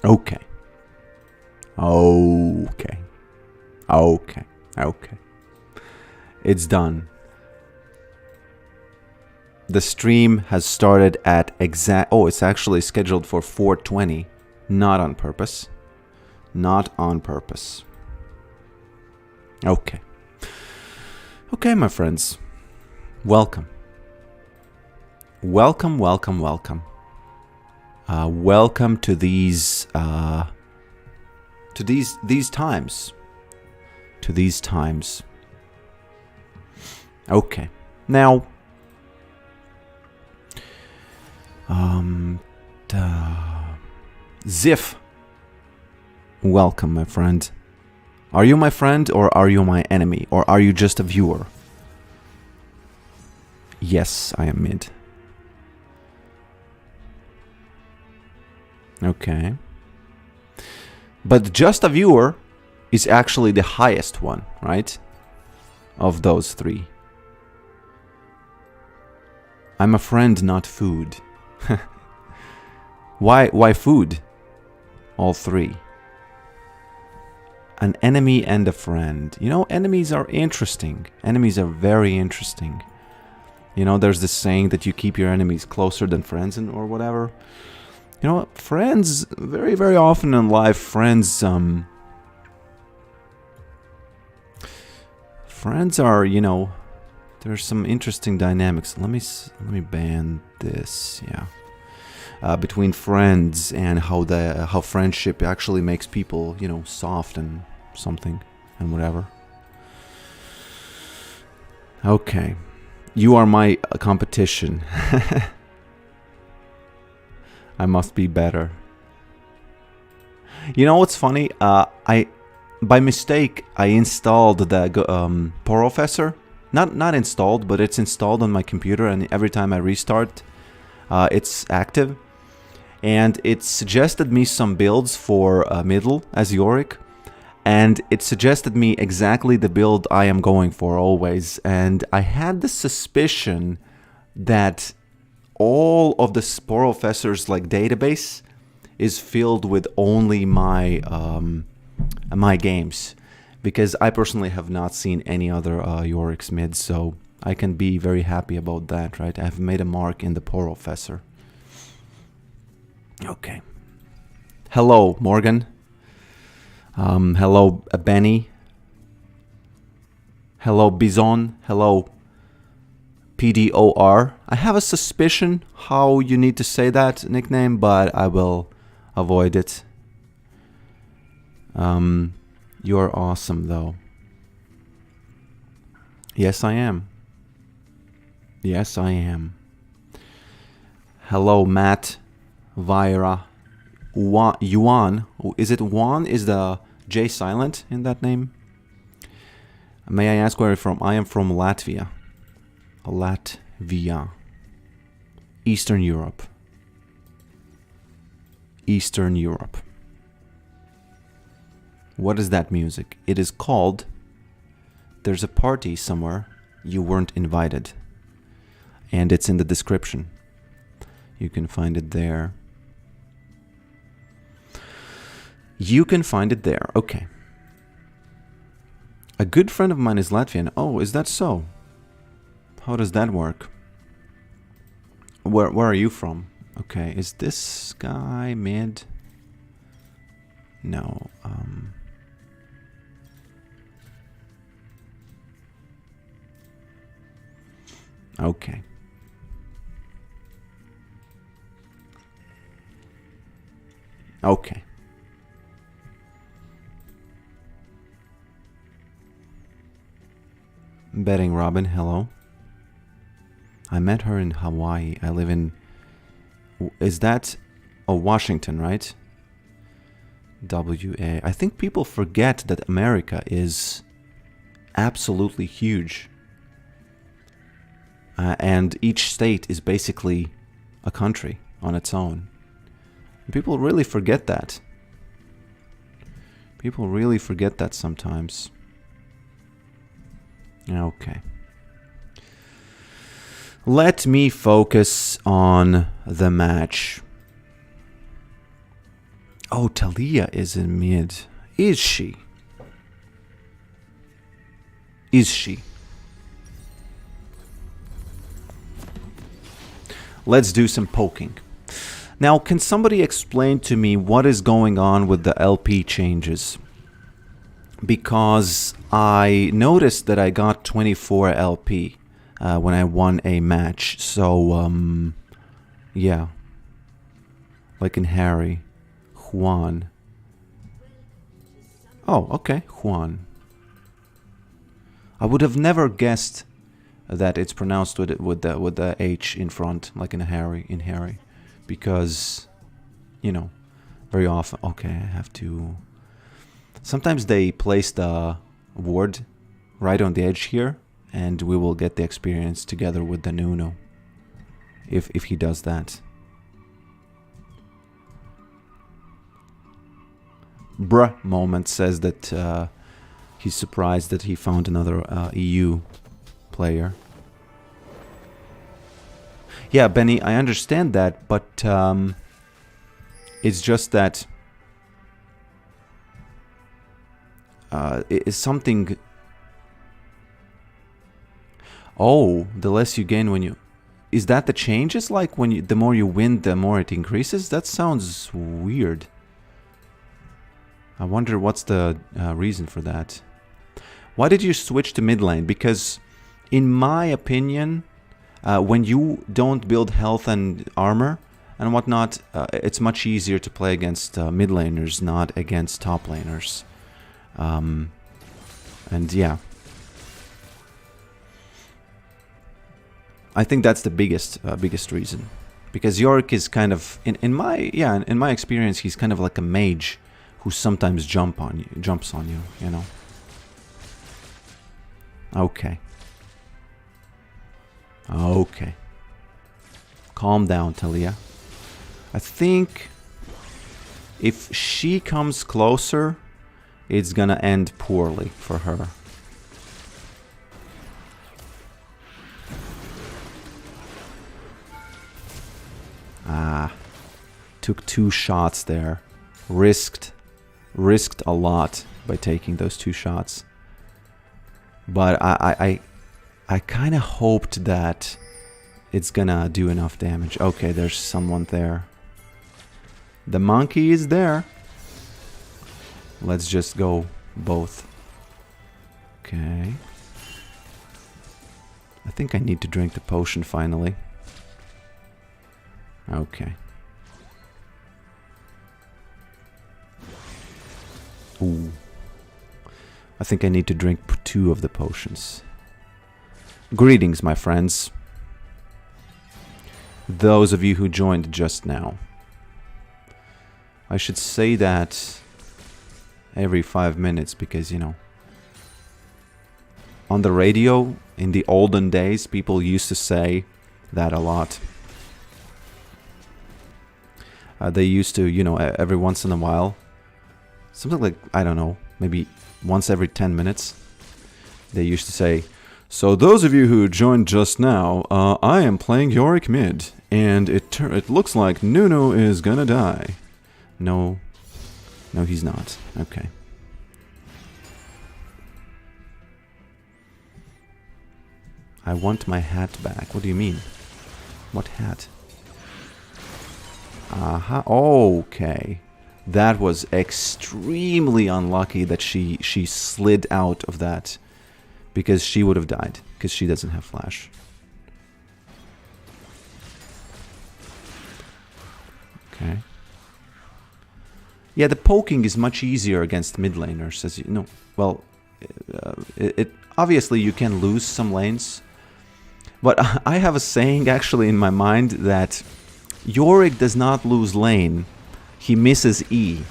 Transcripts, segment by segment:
Okay. Okay. Okay. Okay. It's done. The stream has started at exact... Oh, it's actually scheduled for 4:20. Not on purpose. Not on purpose. Okay. Okay, my friends. Welcome. Welcome, welcome, welcome. Welcome to these times. To these times. Okay. Now, Ziff. Welcome, my friend. Are you my friend or are you my enemy? Or are you just a viewer? Yes, I am mid. Okay. But just a viewer is actually the highest one, right? Of those three. I'm a friend, not food. Why food? All three. An enemy and a friend. You know, enemies are interesting. Enemies are very interesting. You know, there's this saying that you keep your enemies closer than friends or whatever. You know, friends, very, very often in life, friends are, you know, there's some interesting dynamics. Let me ban this, yeah. Between friends and how friendship actually makes people, you know, soft and something and whatever. Okay. You are my competition. I must be better. You know what's funny? By mistake I installed the Professor. Not installed, but it's installed on my computer, and every time I restart, it's active. And it suggested me some builds for middle as Yorick, and it suggested me exactly the build I am going for always. And I had the suspicion that all of the Professor's like database is filled with only my my games, because I personally have not seen any other Yorick's mids, so I can be very happy about that, right? I've made a mark in the Professor. Okay. Hello, Morgan. Hello, Benny. Hello, Bison. Hello, PDOR. I have a suspicion how you need to say that nickname, but I will avoid it. You're awesome, though. Yes, I am. Yes, I am. Hello, Matt. Vira. Yuan. Is it Juan? Is the J silent in that name? May I ask where you're from? I am from Latvia. Latvia. Eastern Europe. Eastern Europe. What is that music? It is called There's a Party Somewhere You Weren't Invited. And it's in the description. You can find it there. You can find it there. Okay. A good friend of mine is Latvian. Oh, is that so? How does that work? Where are you from? Okay, is this guy mid? No. Okay. Okay. Betting Robin, hello. I met her in Hawaii. I live in... Is that... Oh, Washington, right? WA. I think people forget that America is absolutely huge. And each state is basically a country on its own. People really forget that. People really forget that sometimes. Okay. Let me focus on the match. Oh, Talia is in mid. Is she? Is she? Let's do some poking. Now, can somebody explain to me what is going on with the LP changes? Because I noticed that I got 24 LP when I won a match. So, yeah. Like in Harry. Juan. Oh, okay. Juan. I would have never guessed that it's pronounced with the H in front, like in Harry, because, you know, very often. Okay, I have to. Sometimes they place the word right on the edge here, and we will get the experience together with the Nuno, if he does that. Bruh Moment says that he's surprised that he found another EU player. Yeah, Benny, I understand that, but it's just that it's something. Oh, the less you gain when you. Is that the changes? Like when the more you win, the more it increases? That sounds weird. I wonder what's the reason for that. Why did you switch to mid lane? Because, in my opinion, when you don't build health and armor and whatnot, it's much easier to play against mid laners, not against top laners. And yeah, I think that's the biggest reason. Because Yorick is kind of in my experience, he's kind of like a mage who sometimes jumps on you, you know. Okay. Okay. Calm down, Talia. I think if she comes closer, it's gonna end poorly for her. Ah. Took 2 shots there. Risked a lot by taking those 2 shots. But I kind of hoped that it's gonna do enough damage. Okay, there's someone there. The monkey is there. Let's just go both. Okay. I think I need to drink the potion finally. Okay. Ooh. I think I need to drink 2 of the potions. Greetings, my friends. Those of you who joined just now. I should say that every 5 minutes because, you know, on the radio, in the olden days, people used to say that a lot. They used to, you know, every once in a while, something like, I don't know, maybe once every 10 minutes, they used to say, so those of you who joined just now, I am playing Yorick mid, and it looks like Nuno is gonna die. No, he's not. Okay. I want my hat back. What do you mean? What hat? Aha. Okay. That was extremely unlucky that she slid out of that, because she would have died because she doesn't have flash. Okay. Yeah, the poking is much easier against mid laners, as you know. Well, it obviously you can lose some lanes, but I have a saying actually in my mind that Yorick does not lose lane. He misses E.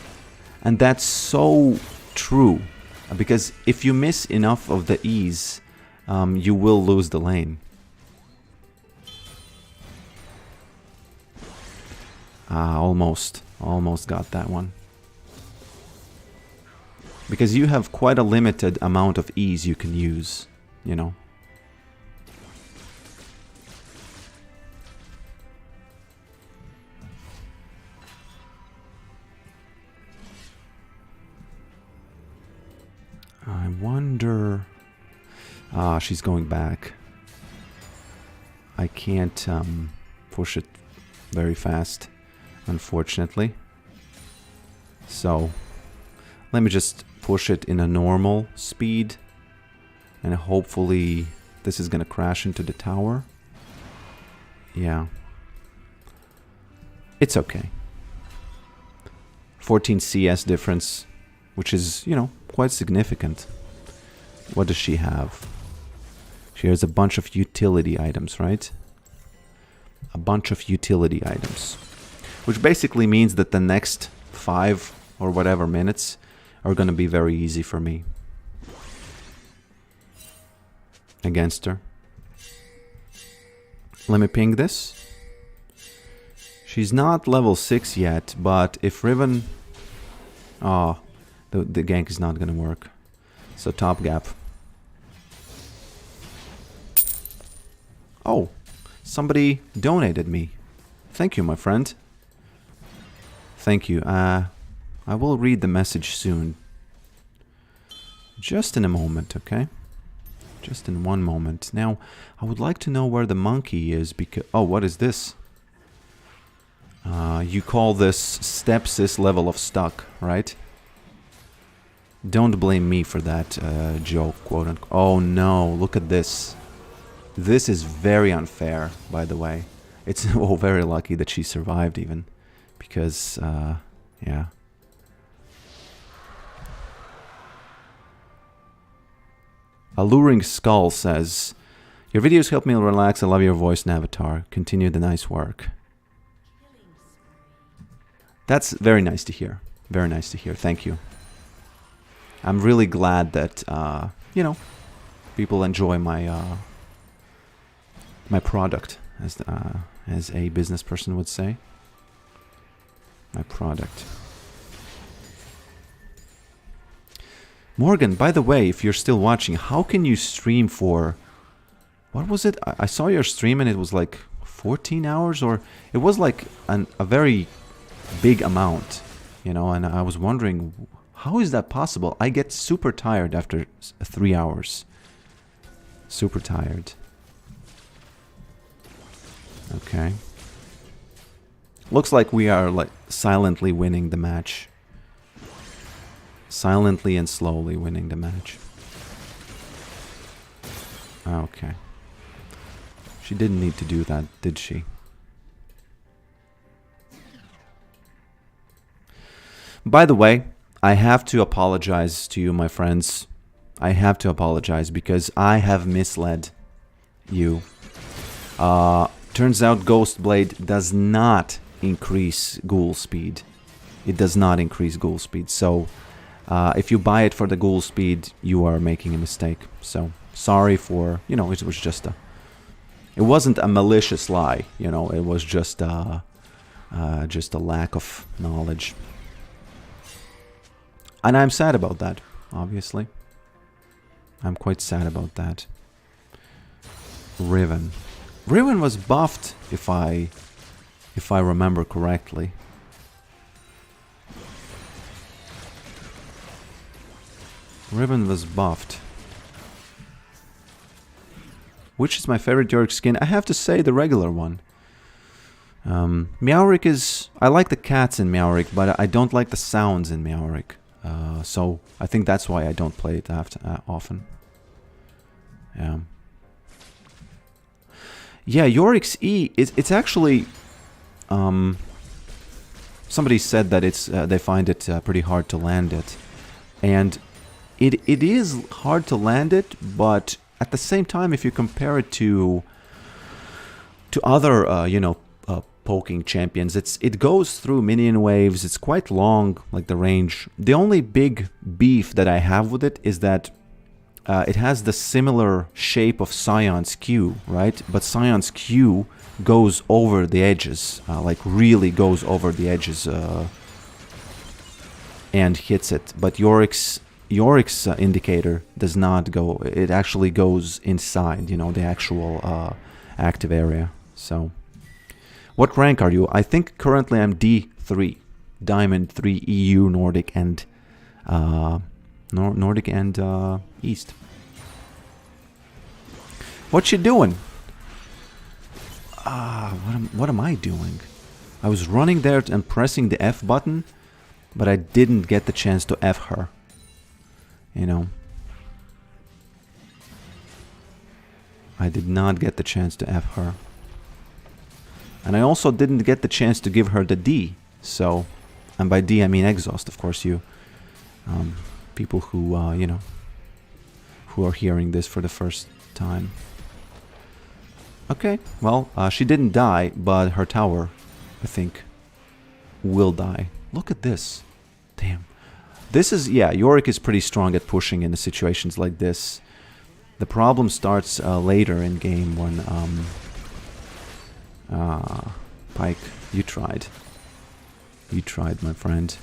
And that's so true. Because if you miss enough of the E's, you will lose the lane. Almost got that one. Because you have quite a limited amount of E's you can use, you know. Ah, she's going back. I can't push it very fast, unfortunately. So, let me just push it in a normal speed. And hopefully this is gonna crash into the tower. Yeah. It's okay. 14 CS difference, which is, you know, quite significant. What does she have? She has a bunch of utility items, right? A bunch of utility items. Which basically means that the next 5 or whatever minutes are gonna be very easy for me. Against her. Let me ping this. She's not level 6 yet, but if Riven... Oh, the gank is not gonna work. So top gap. Oh, somebody donated me. Thank you, my friend. Thank you. I will read the message soon. Just in a moment, okay? Just in one moment. Now, I would like to know where the monkey is because... Oh, what is this? You call this stepsis level of stuck, right? Don't blame me for that joke, quote unquote. Oh no, look at this. This is very unfair, by the way. It's very lucky that she survived even. Because, yeah. Alluring Skull says, your videos help me relax. I love your voice and avatar. Continue the nice work. That's very nice to hear. Very nice to hear. Thank you. I'm really glad that, you know, people enjoy my my product, as a business person would say. My product. Morgan, by the way, if you're still watching, how can you stream for... What was it? I saw your stream and it was like 14 hours or... It was like a very big amount, you know, and I was wondering, how is that possible? I get super tired after 3 hours. Super tired. Okay. Looks like we are like silently winning the match. Silently and slowly winning the match. Okay. She didn't need to do that, did she? By the way, I have to apologize to you, my friends. I have to apologize because I have misled you. Turns out Ghost Blade does not increase ghoul speed. It does not increase ghoul speed. So, if you buy it for the ghoul speed, you are making a mistake. So, sorry for, you know, it was just a... It wasn't a malicious lie, you know, it was just a lack of knowledge. And I'm sad about that, obviously. I'm quite sad about that. Riven. Riven was buffed, if I remember correctly. Riven was buffed. Which is my favorite Yorick skin? I have to say the regular one. Meowrick is... I like the cats in Meowrick, but I don't like the sounds in Meowrick. So I think that's why I don't play it often. Yeah. Yeah, Yorick's E, it's actually... somebody said that it's they find it pretty hard to land it. And it is hard to land it, but at the same time, if you compare it to other, you know, poking champions, it goes through minion waves. It's quite long, like the range. The only big beef that I have with it is that it has the similar shape of Scion's Q, right? But Scion's Q goes over the edges, like really goes over the edges and hits it. But Yorick's indicator does not go. It actually goes inside, you know, the actual active area. So, what rank are you? I think currently I'm D3, Diamond 3 EU Nordic and Nordic and East. What you doing? What am I doing? I was running there and pressing the F button, but I didn't get the chance to F her. You know. I did not get the chance to F her. And I also didn't get the chance to give her the D. So, and by D I mean exhaust, of course, you people who, you know, who are hearing this for the first time. Okay, well, she didn't die, but her tower, I think, will die. Look at this. Damn. This is, yeah, Yorick is pretty strong at pushing in the situations like this. The problem starts later in game when, Pike, you tried. You tried, my friend.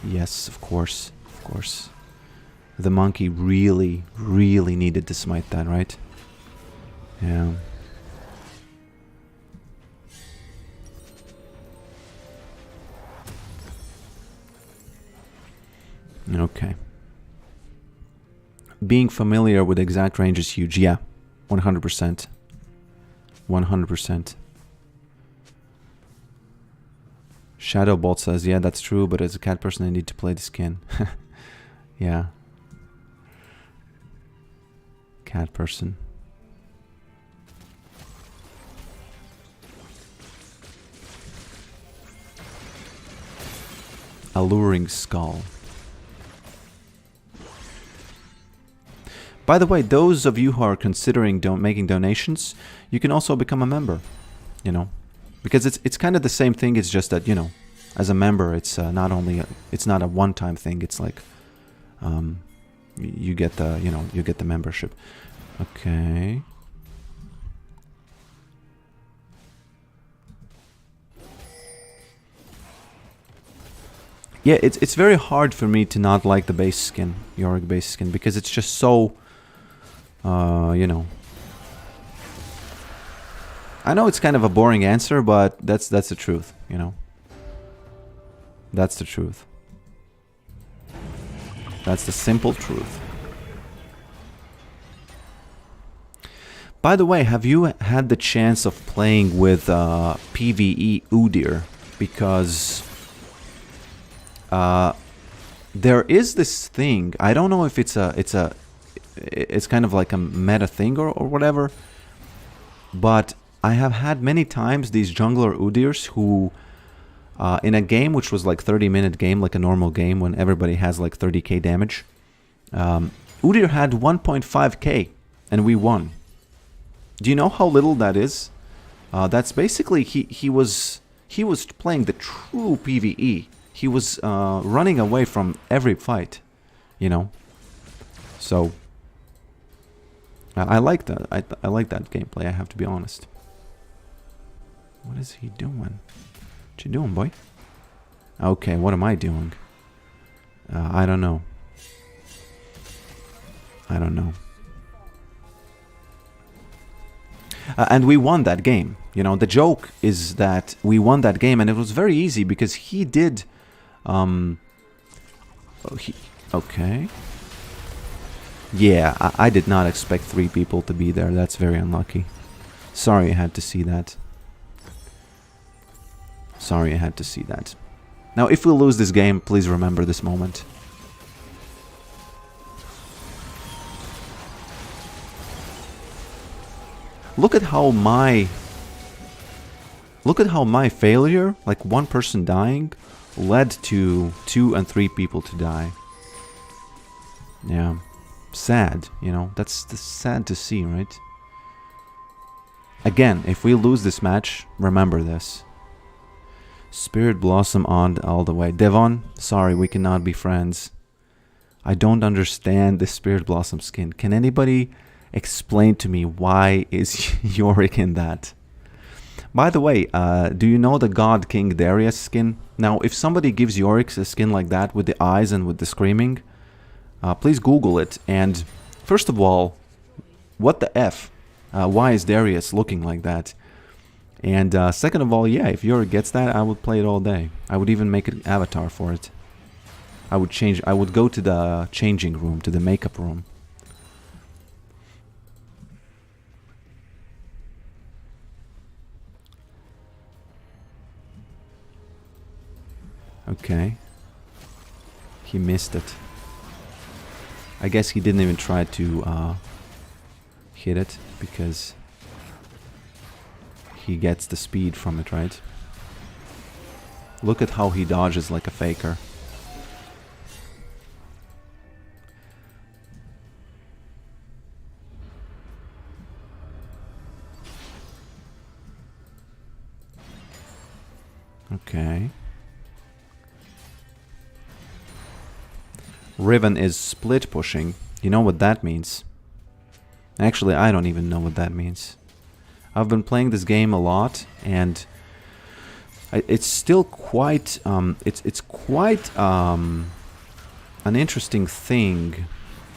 Yes, of course, of course. The monkey really, really needed to smite that, right? Yeah. Okay. Being familiar with exact range is huge. Yeah, 100%. 100%. Shadowbolt says, yeah, that's true, but as a cat person, I need to play the skin. Yeah. Cat person. Alluring skull. By the way, those of you who are considering making donations, you can also become a member, you know, because it's kind of the same thing. It's just that, you know, as a member, it's not only it's not a one-time thing. It's like you get the, you know, you get the membership. Okay. Yeah, it's very hard for me to not like the base skin, Yorick base skin, because it's just so, you know. I know it's kind of a boring answer, but that's the truth, you know. That's the truth. That's the simple truth. By the way, have you had the chance of playing with PvE Udyr? Because there is this thing. I don't know if it's kind of like a meta thing or whatever. But I have had many times these jungler Udyrs who, in a game which was like 30-minute game, like a normal game when everybody has like 30k damage, Udyr had 1.5k and we won. Do you know how little that is? That's basically he was playing the true PvE. He was running away from every fight, you know. So I like that. I like that gameplay. I have to be honest. What is he doing? What you doing, boy? Okay, what am I doing? I don't know. I don't know. And we won that game. You know, the joke is that we won that game, and it was very easy because he did. Okay. Yeah, I did not expect 3 people to be there. That's very unlucky. Sorry I had to see that. Sorry I had to see that. Now, if we lose this game, please remember this moment. Look at how my failure, like one person dying, led to 2 and 3 people to die. Yeah. Sad, you know. That's sad to see, right? Again, if we lose this match, remember this. Spirit Blossom on all the way. Devon, sorry, we cannot be friends. I don't understand the Spirit Blossom skin. Can anybody explain to me why is Yorick in that? By the way, do you know the God King Darius skin? Now, if somebody gives Yorick a skin like that with the eyes and with the screaming, please Google it. And first of all, what the F? Why is Darius looking like that? And second of all, yeah, if Yorick gets that, I would play it all day. I would even make an avatar for it. I would go to the changing room, to the makeup room. Okay. He missed it. I guess he didn't even try to hit it because he gets the speed from it, right? Look at how he dodges like a faker. Okay. Riven is split pushing. You know what that means? Actually, I don't even know what that means. I've been playing this game a lot, and it's still quite it's quite an interesting thing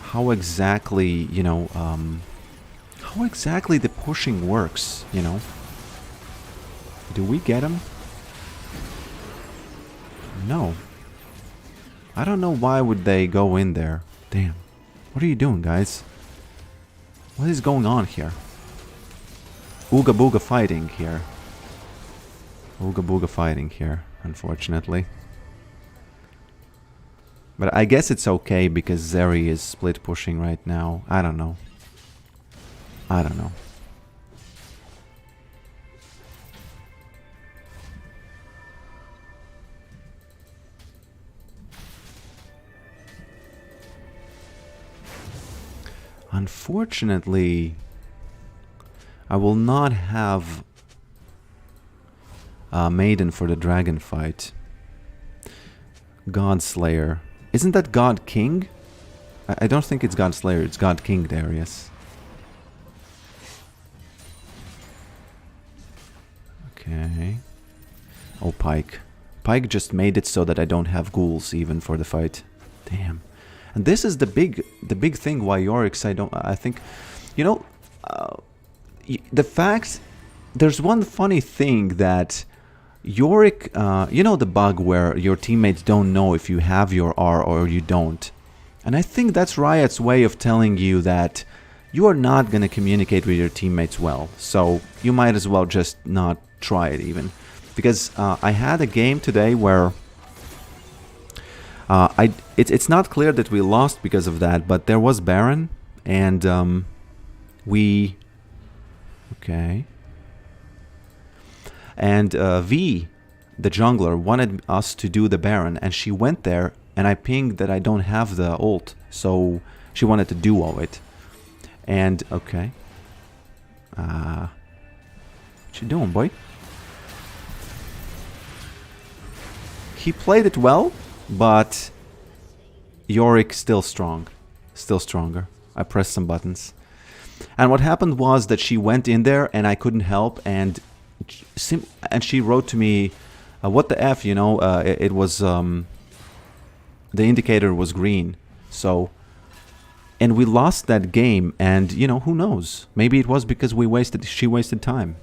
how exactly, you know, how exactly the pushing works, you know. Do we get him? No. I don't know why would they go in there. Damn. What are you doing, guys? What is going on here? Ooga booga fighting here. Ooga booga fighting here, unfortunately. But I guess it's okay because Zeri is split pushing right now. I don't know. I don't know. Unfortunately, I will not have a Maiden for the dragon fight. God Slayer. Isn't that God King? I don't think it's God Slayer, it's God King Darius. Okay. Oh, Pike. Pike just made it so that I don't have ghouls even for the fight. Damn. And this is the big thing why Yorick's I think, you know, the fact, there's one funny thing that Yorick, you know the bug where your teammates don't know if you have your R or you don't. And I think that's Riot's way of telling you that you are not going to communicate with your teammates well. So you might as well just not try it even. Because I had a game today where it's not clear that we lost because of that, but there was Baron, and we... Okay. And V, the jungler, wanted us to do the Baron, and she went there, and I pinged that I don't have the ult, so she wanted to duo it. And, okay. What you doing, boy? He played it well, but Yorick still strong. Still stronger. I pressed some buttons. And what happened was that she went in there and I couldn't help, and she wrote to me, what the F, you know, it was, the indicator was green. So, and we lost that game, and, you know, who knows? Maybe it was because she wasted time.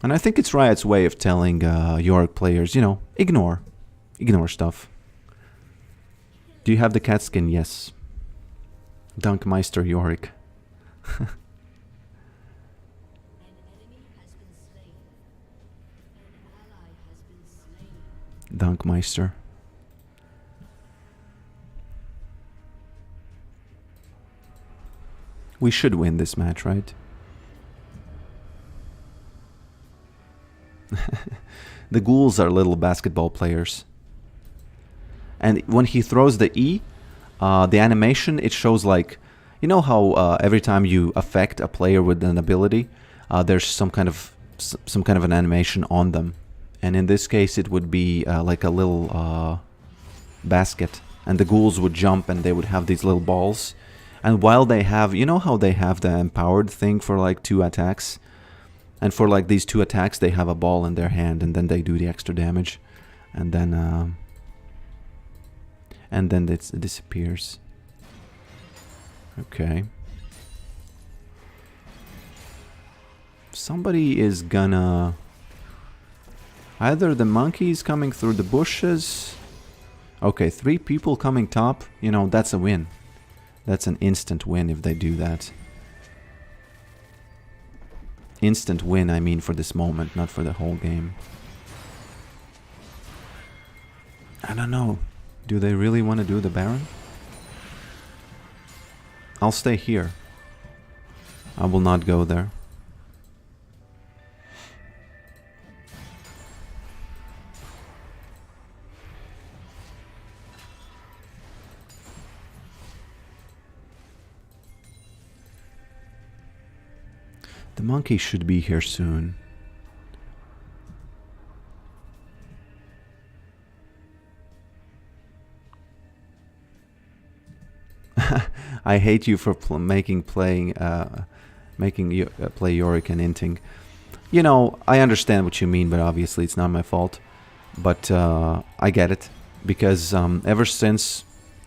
And I think it's Riot's way of telling Yorick players, you know, ignore stuff. Do you have the cat skin? Yes. Dunkmeister Yorick. Dunkmeister. We should win this match, right? The ghouls are little basketball players. And when he throws the E, the animation, it shows like... You know how every time you affect a player with an ability, there's some kind of an animation on them. And in this case, it would be like a little basket. And the ghouls would jump and they would have these little balls. And while they have... You know how they have the empowered thing for like 2 attacks? And for like these 2 attacks, they have a ball in their hand, and then they do the extra damage, and then it disappears. Okay. Somebody is gonna... Either the monkey's coming through the bushes. Okay, 3 people coming top. You know, that's a win. That's an instant win if they do that. instant win, I mean, for this moment, not for the whole game. I don't know. Do they really want to do the Baron? I'll stay here. I will not go there. The monkey should be here soon. I hate you for making you play Yorick and inting. You know, I understand what you mean, but obviously it's not my fault. But I get it, because ever since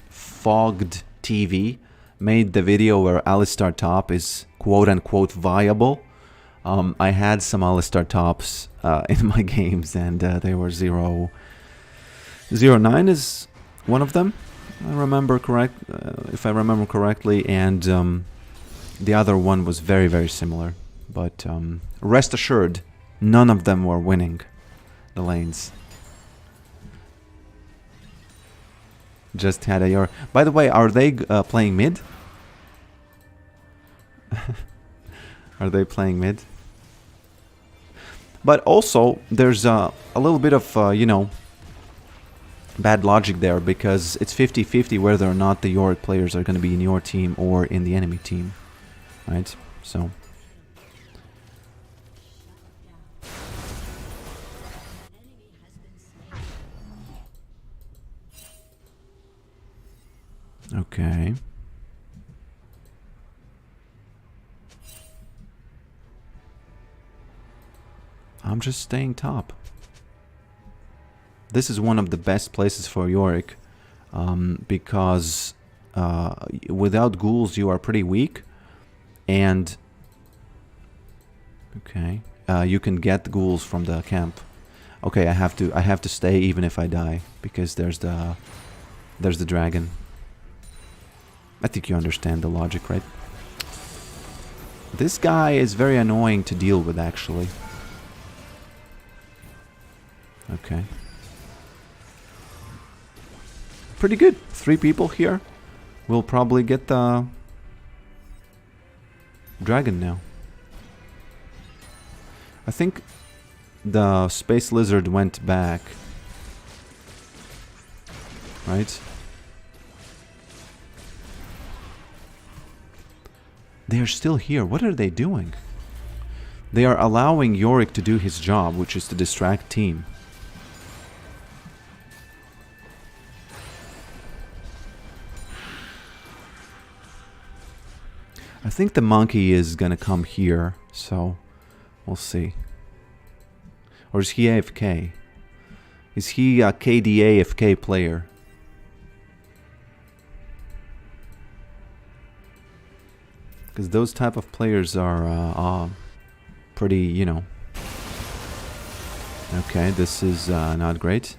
Fogged TV made the video where Alistar top is quote-unquote viable, I had some Alistar tops in my games, and they were 0.9 is one of them. If I remember correctly, and the other one was very, very similar. But rest assured, none of them were winning the lanes. Just had a Yorick. By the way, are they playing mid? Are they playing mid? But also, there's a little bit of, you know, bad logic there, because it's 50-50 whether or not the Yorick players are going to be in your team or in the enemy team, right? So okay. I'm just staying top. This is one of the best places for Yorick, because without ghouls you are pretty weak, and okay, you can get ghouls from the camp. Okay, I have to stay even if I die, because there's the dragon. I think you understand the logic, right? This guy is very annoying to deal with, actually. Okay. Pretty good. 3 people here. We'll probably get the dragon now. I think the space lizard went back. Right? They are still here. What are they doing? They are allowing Yorick to do his job, which is to distract team. I think the monkey is gonna come here, so we'll see. Or is he AFK? Is he a KD AFK player? Because those type of players are pretty, you know. Okay, this is not great.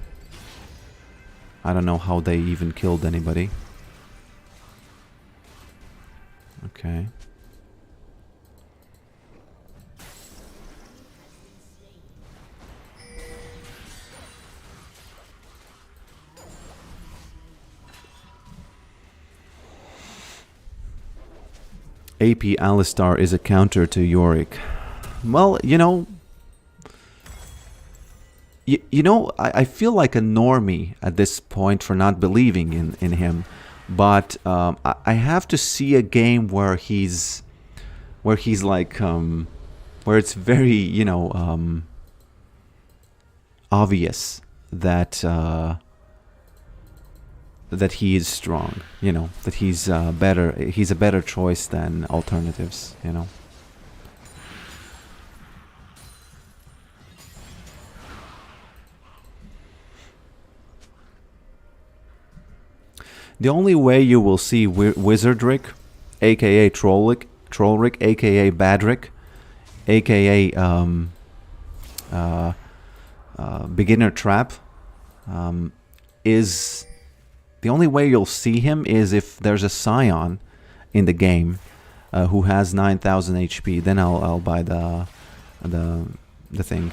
I don't know how they even killed anybody. Okay. AP Alistar is a counter to Yorick. Well, you know... You know, I feel like a normie at this point for not believing in him. But I have to see a game where he's like where it's very, you know, obvious that that he is strong, you know, that he's better. He's a better choice than alternatives, you know. The only way you will see Wizardrick, aka Trollrick, aka Badrick, aka Beginner Trap, is the only way you'll see him is if there's a Scion in the game who has 9,000 HP. Then I'll buy the the thing.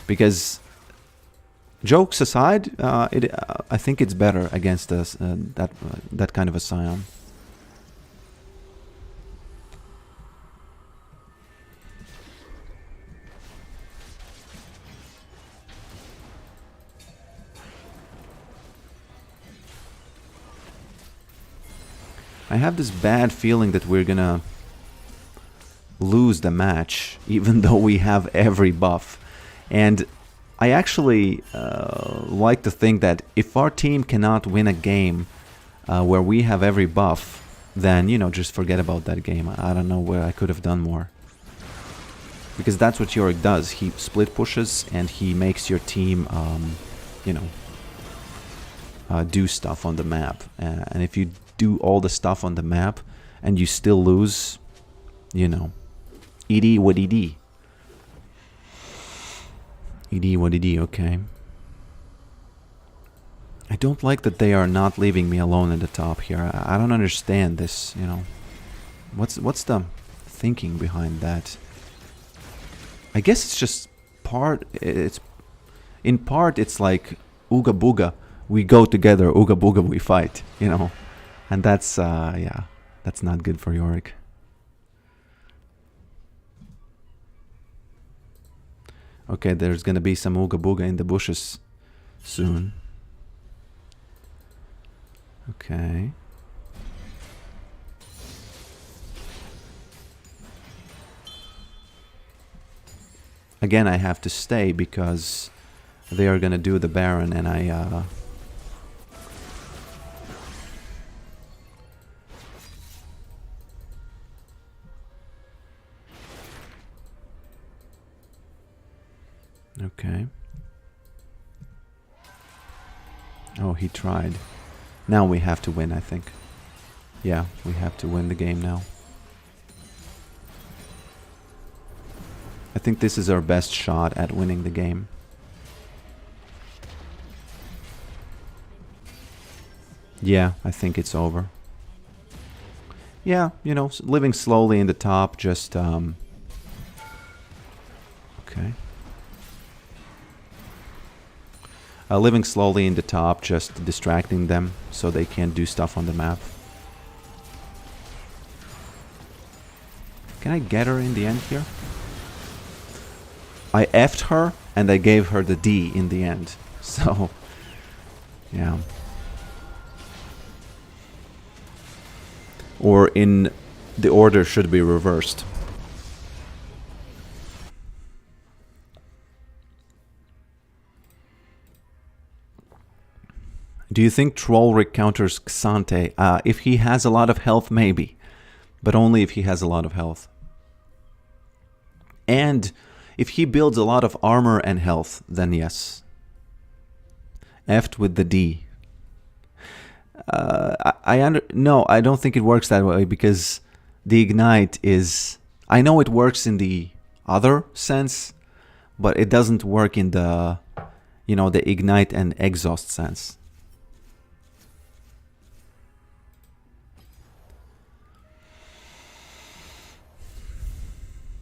Because jokes aside, I think it's better against us that kind of a Scion. I have this bad feeling that we're gonna lose the match, even though we have every buff. And I actually like to think that if our team cannot win a game where we have every buff, then, you know, just forget about that game. I don't know where I could have done more. Because that's what Yorick does. He split pushes and he makes your team, you know, do stuff on the map. And if you do all the stuff on the map and you still lose, you know, ED what ED. ED what ED, okay. I don't like that they are not leaving me alone at the top here. I don't understand this, you know. What's the thinking behind that? I guess it's just in part it's like ooga booga, we go together, ooga booga we fight, you know. And that's yeah, that's not good for Yorick. Okay, there's gonna be some ooga booga in the bushes soon. Okay. Again, I have to stay because they are gonna do the Baron, and I okay. Oh, he tried. Now we have to win, I think. Yeah, we have to win the game now. I think this is our best shot at winning the game. Yeah, I think it's over. Yeah, you know, living slowly in the top, just, okay. Living slowly in the top, just distracting them so they can't do stuff on the map. Can I get her in the end here? I F'd her and I gave her the D in the end. So, yeah. Or in the order should be reversed. Do you think Trollrick counters Xante? If he has a lot of health, maybe. But only if he has a lot of health. And if he builds a lot of armor and health, then yes. F'd with the D. No, I don't think it works that way, because the ignite is... I know it works in the other sense, but it doesn't work in the, you know, the ignite and exhaust sense.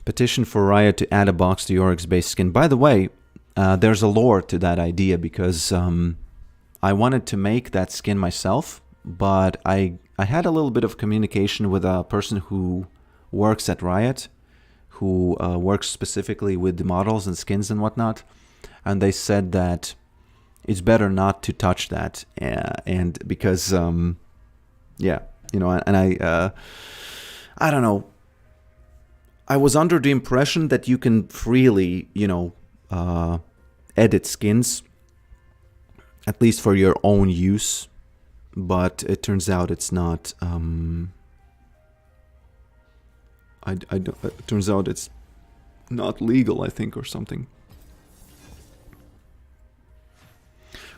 Petition for Riot to add a box to Yorick's base skin. By the way, there's a lore to that idea, because I wanted to make that skin myself, but I had a little bit of communication with a person who works at Riot, who works specifically with the models and skins and whatnot, and they said that it's better not to touch that, and because yeah, you know, and I don't know. I was under the impression that you can freely, you know, edit skins, at least for your own use, but it turns out it's not. It turns out it's not legal, I think, or something.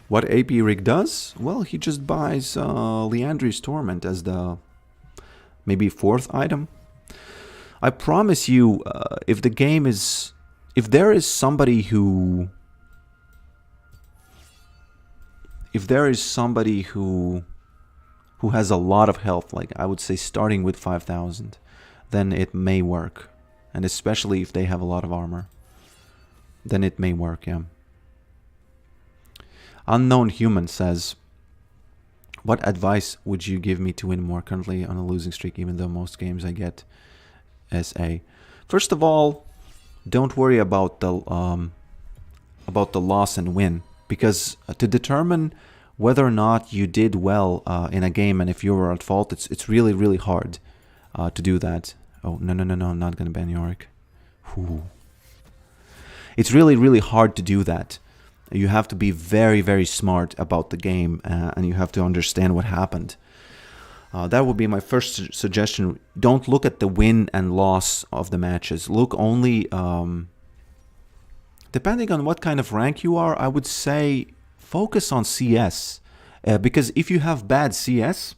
What AP Rig does? Well, he just buys Leandri's Torment as the maybe 4th item. I promise you, if the game is... If there is somebody who... If there is somebody who has a lot of health, like I would say starting with 5,000, then it may work. and especially if they have a lot of armor, then it may work, yeah. Unknown Human says, what advice would you give me to win more currently on a losing streak, even though most games I get SA? First of all, don't worry about the loss and win, because to determine whether or not you did well in a game and if you were at fault, it's really, really hard to do that. Oh, no, I'm not going to ban Yorick. Ooh. It's really, really hard to do that. You have to be very, very smart about the game, and you have to understand what happened. That would be my first suggestion. Don't look at the win and loss of the matches. Look only, depending on what kind of rank you are, I would say focus on CS. Because if you have bad CS,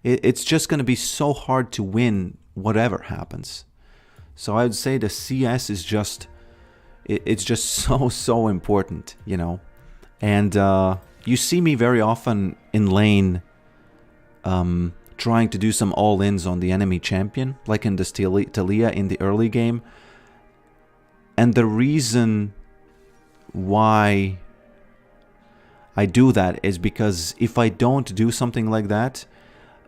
it's just going to be so hard to win whatever happens. So I would say the CS is just, it's just so important, you know. And you see me very often in lane trying to do some all-ins on the enemy champion, like in this Talia in the early game. And the reason why I do that is because if I don't do something like that,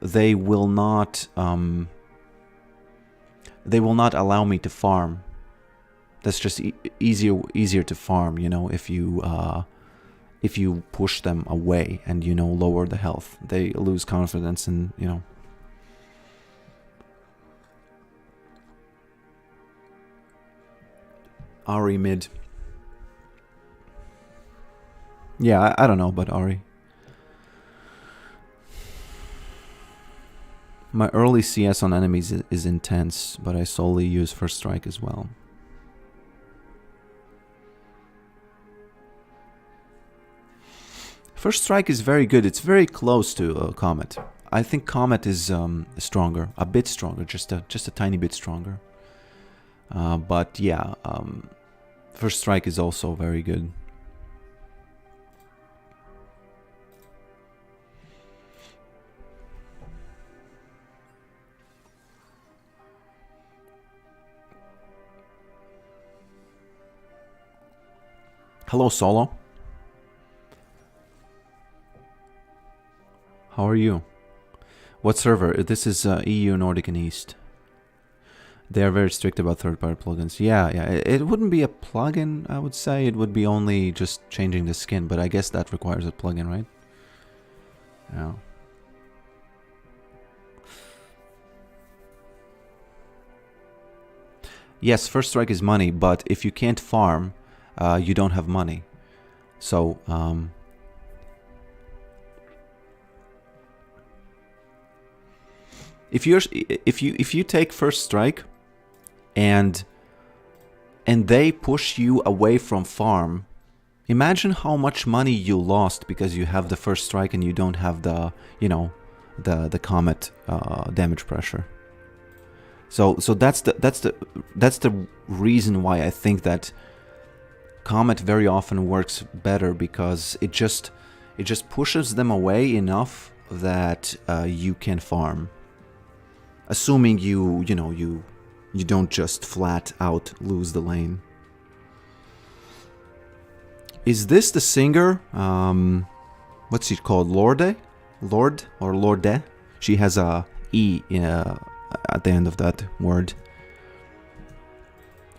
they will not allow me to farm. That's just easier to farm, you know, if you push them away and, you know, lower the health. They lose confidence and, you know. Ari mid. Yeah, I don't know about Ari. My early CS on enemies is intense, but I solely use First Strike as well. First Strike is very good. It's very close to Comet. I think Comet is stronger, a bit stronger, just a tiny bit stronger. But yeah, First Strike is also very good. Hello, Solo. How are you? What server? This is EU, Nordic, and East. They are very strict about third-party plugins. Yeah, it wouldn't be a plugin, I would say. It would be only just changing the skin, but I guess that requires a plugin, right? Yeah. Yes, First Strike is money, but if you can't farm, you don't have money. So, if you take First Strike and they push you away from farm, imagine how much money you lost because you have the First Strike and you don't have the, you know, the Comet damage pressure. So that's the reason why I think that Comet very often works better, because it just pushes them away enough that you can farm. Assuming you don't just flat out lose the lane. Is this the singer? What's she called? Lorde? Lord or Lorde? She has a E at the end of that word.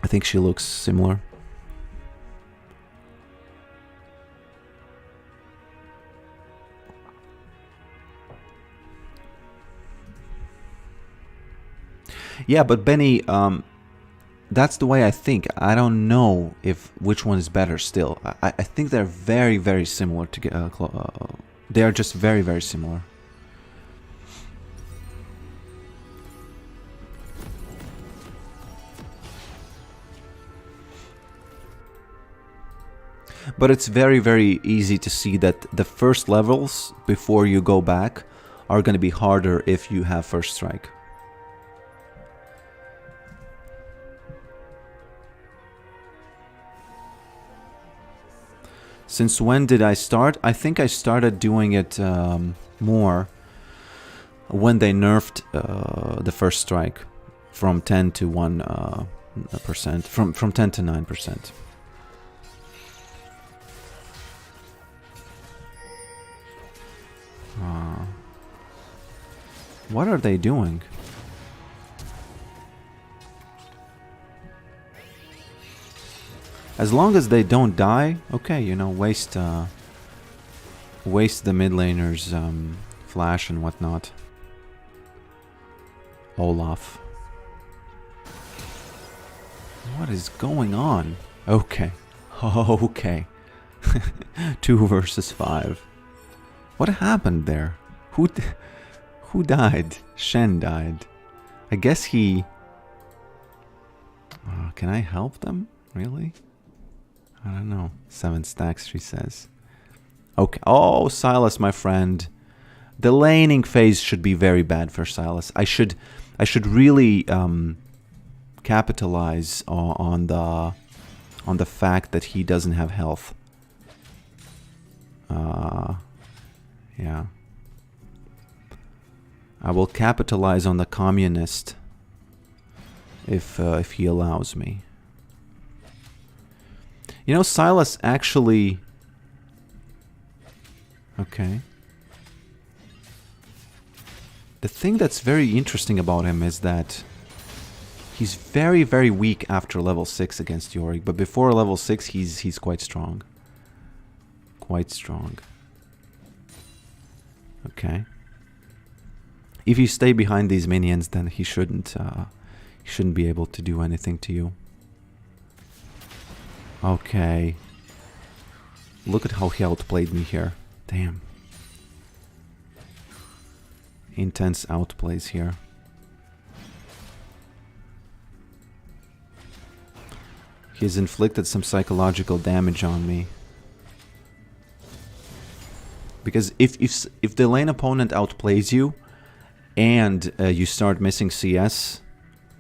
I think she looks similar. Yeah, but Benny, that's the way I think. I don't know which one is better still. I think they're very, very similar to they are just very, very similar. But it's very, very easy to see that the first levels before you go back are going to be harder if you have First Strike. Since when did I start? I think I started doing it more when they nerfed the First Strike. from 10 to 1%, from 10 to 9%. What are they doing? As long as they don't die, okay, you know, waste the mid laner's flash and whatnot. Olaf. What is going on? Okay. Okay. 2 versus 5. What happened there? Who died? Shen died. I guess he... can I help them? Really? I don't know. 7 stacks, she says. Okay. Oh, Silas, my friend. The laning phase should be very bad for Silas. I should really capitalize on the fact that he doesn't have health. Yeah. I will capitalize on the communist if he allows me. You know, Silas actually... Okay. The thing that's very interesting about him is that he's very, very weak after level 6 against Yorick, but before level 6 he's quite strong. Quite strong. Okay. If you stay behind these minions, then he shouldn't be able to do anything to you. Okay. Look at how he outplayed me here. Damn. Intense outplays here. He's inflicted some psychological damage on me. Because if the lane opponent outplays you and you start missing CS,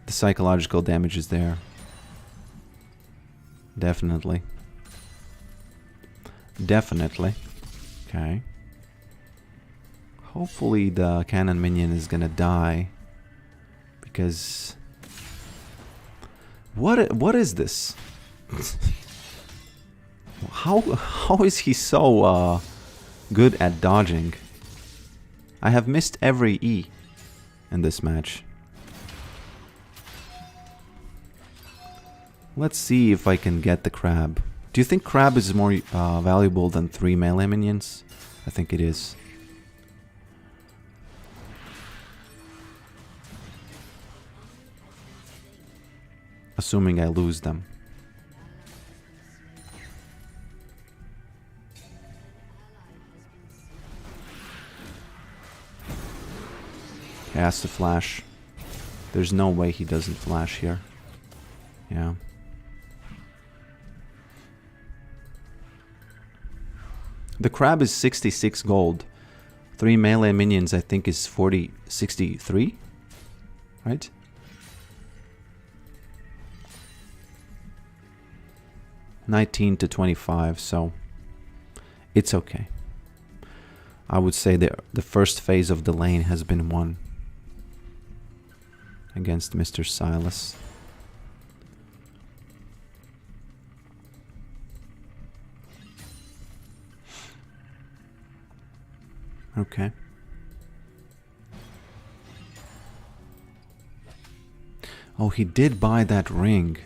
the psychological damage is there. Definitely. Definitely. Okay. Hopefully the cannon minion is gonna die. Because... What is this? How is he so good at dodging? I have missed every E in this match. Let's see if I can get the crab. Do you think crab is more valuable than 3 melee minions? I think it is. Assuming I lose them. He has to flash. There's no way he doesn't flash here. Yeah. The crab is 66 gold. 3 melee minions I think is 63? Right? $19 to $25, so it's okay. I would say the first phase of the lane has been won against Mr. Silas. Okay. Oh, he did buy that ring.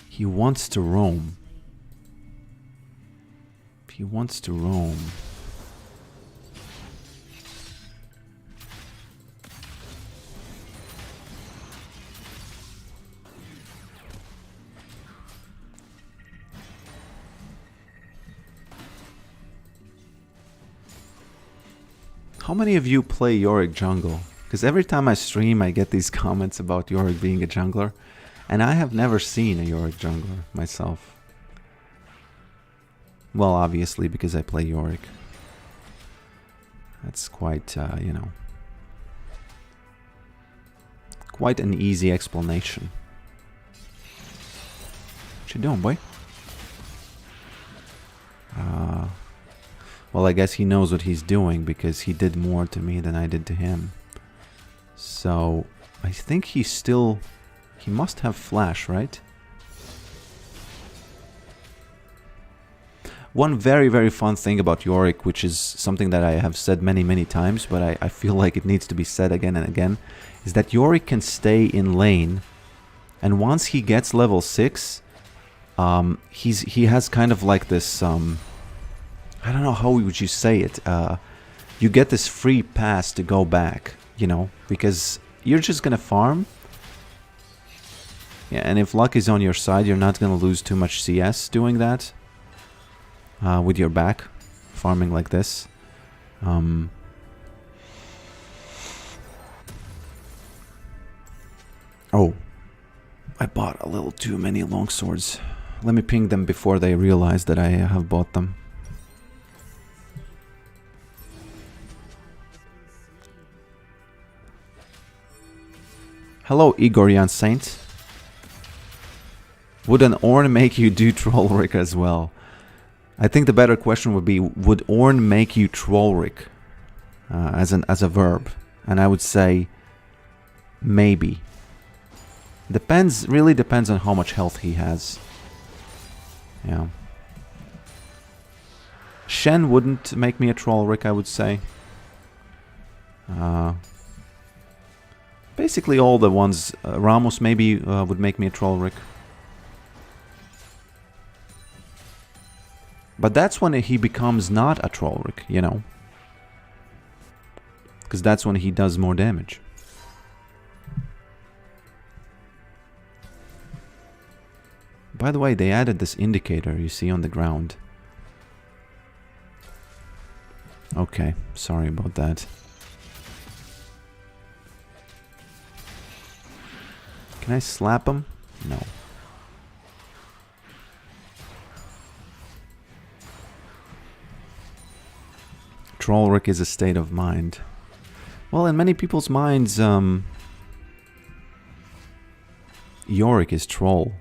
He wants to roam. He wants to roam. How many of you play Yorick jungle? Because every time I stream I get these comments about Yorick being a jungler. And I have never seen a Yorick jungler myself. Well, obviously, because I play Yorick. That's quite, you know... quite an easy explanation. What you doing, boy? Well, I guess he knows what he's doing because he did more to me than I did to him. So, I think he's still... He must have flash, right? One very, very fun thing about Yorick, which is something that I have said many, many times, but I feel like it needs to be said again and again, is that Yorick can stay in lane, and once he gets level 6, he has kind of like this, I don't know how would you say it, you get this free pass to go back, you know, because you're just gonna farm. Yeah, and if luck is on your side, you're not gonna lose too much CS doing that. With your back, farming like this. Oh, I bought a little too many longswords. Let me ping them before they realize that I have bought them. Hello, Igoryan Saint. Would an Ornn make you do Trollrick as well? I think the better question would be, would Ornn make you Trollrick as a verb? And I would say maybe. Depends, really depends on how much health he has. Yeah. Shen wouldn't make me a Trollrick, I would say. Basically all the ones. Ramos maybe would make me a Trollrick. But that's when he becomes not a Trollrick, you know. Because that's when he does more damage. By the way, they added this indicator you see on the ground. Okay, sorry about that. Can I slap him? No. Trollrick is a state of mind. Well, in many people's minds, Yorick is troll.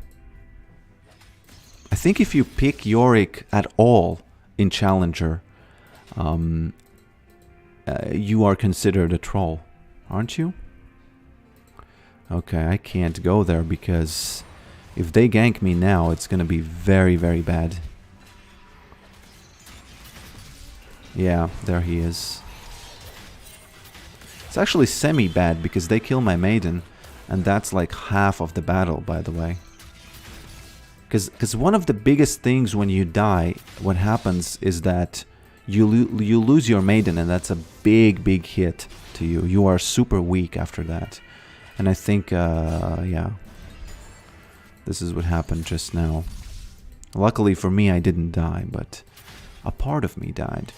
I think if you pick Yorick at all in Challenger, you are considered a troll, aren't you? Okay, I can't go there because if they gank me now, it's gonna be very, very bad. Yeah, there he is. It's actually semi-bad because they kill my maiden, and that's like half of the battle, by the way. Because one of the biggest things when you die, what happens is that you lose your maiden, and that's a big, big hit to you. You are super weak after that. And I think, yeah, this is what happened just now. Luckily for me, I didn't die, but a part of me died.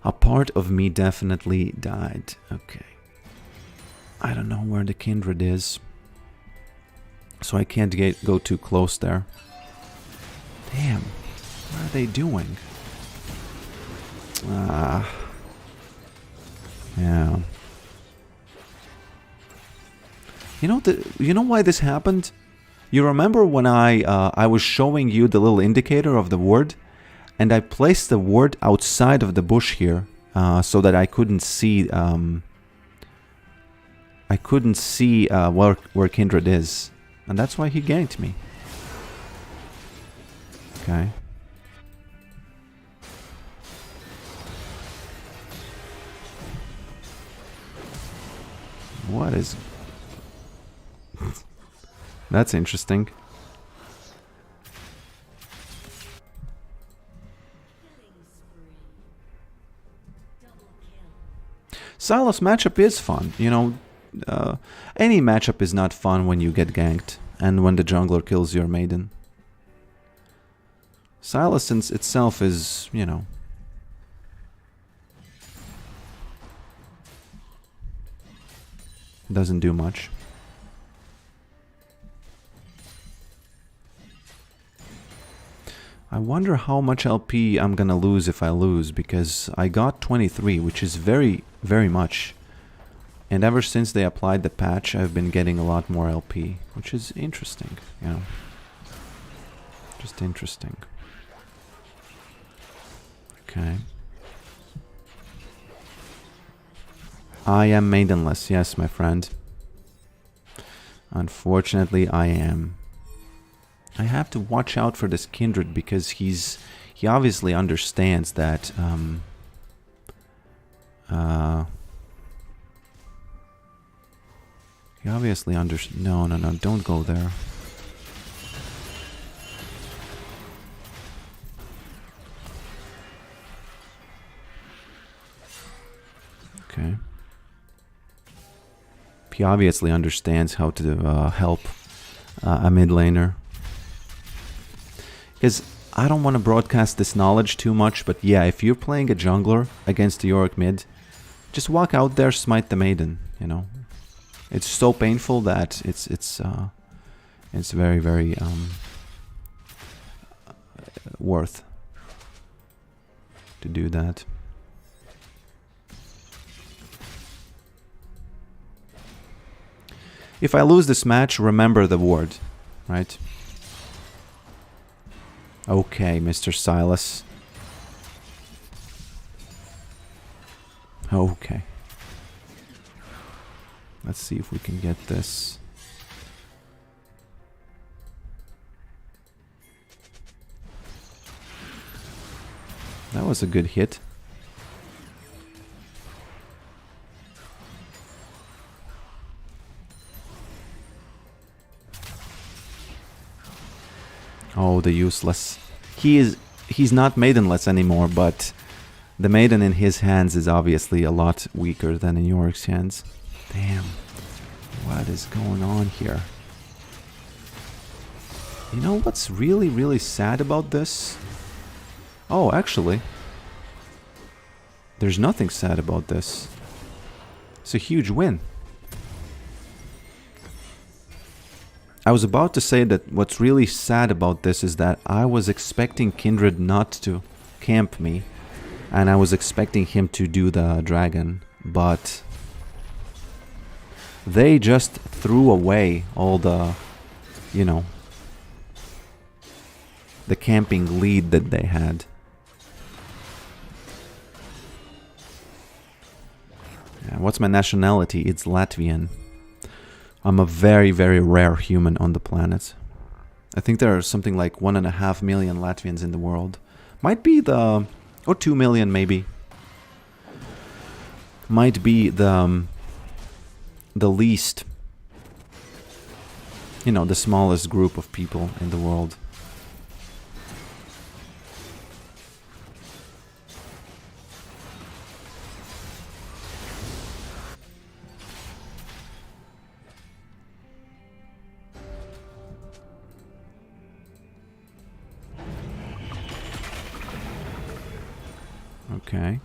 A part of me definitely died. Okay. I don't know where the kindred is. So I can't go too close there. Damn. What are they doing? Yeah. You know why this happened? You remember when I was showing you the little indicator of the word? And I placed the word outside of the bush here, so that I couldn't see. Where Kindred is, and that's why he ganked me. Okay. What is? That's interesting. Sylas matchup is fun, you know. Any matchup is not fun when you get ganked and when the jungler kills your maiden. Sylas itself is, you know. Doesn't do much. I wonder how much LP I'm gonna lose if I lose, because I got 23, which is very, very much. And ever since they applied the patch, I've been getting a lot more LP, which is interesting, you know. Just interesting. Okay. I am maidenless, yes, my friend. Unfortunately, I am. I have to watch out for this Kindred because he obviously understands that he obviously no, don't go there. Okay. He obviously understands how to help a mid laner. Because I don't want to broadcast this knowledge too much, but yeah, if you're playing a jungler against the Yorick mid, just walk out there, smite the maiden, you know. It's so painful that it's very, very worth to do that. If I lose this match, remember the ward, right? Okay, Mr. Silas. Okay. Let's see if we can get this. That was a good hit. Oh, the useless. He's not maidenless anymore, but the maiden in his hands is obviously a lot weaker than in Yorick's hands. Damn. What is going on here? You know what's really, really sad about this? Oh, actually, there's nothing sad about this. It's a huge win. I was about to say that what's really sad about this is that I was expecting Kindred not to camp me, and I was expecting him to do the dragon, but they just threw away all the, you know, the camping lead that they had. Yeah, what's my nationality? It's Latvian. I'm a very, very rare human on the planet. I think there are something like 1.5 million Latvians in the world. Might be the... or 2 million maybe. Might be the least... you know, the smallest group of people in the world. Okay.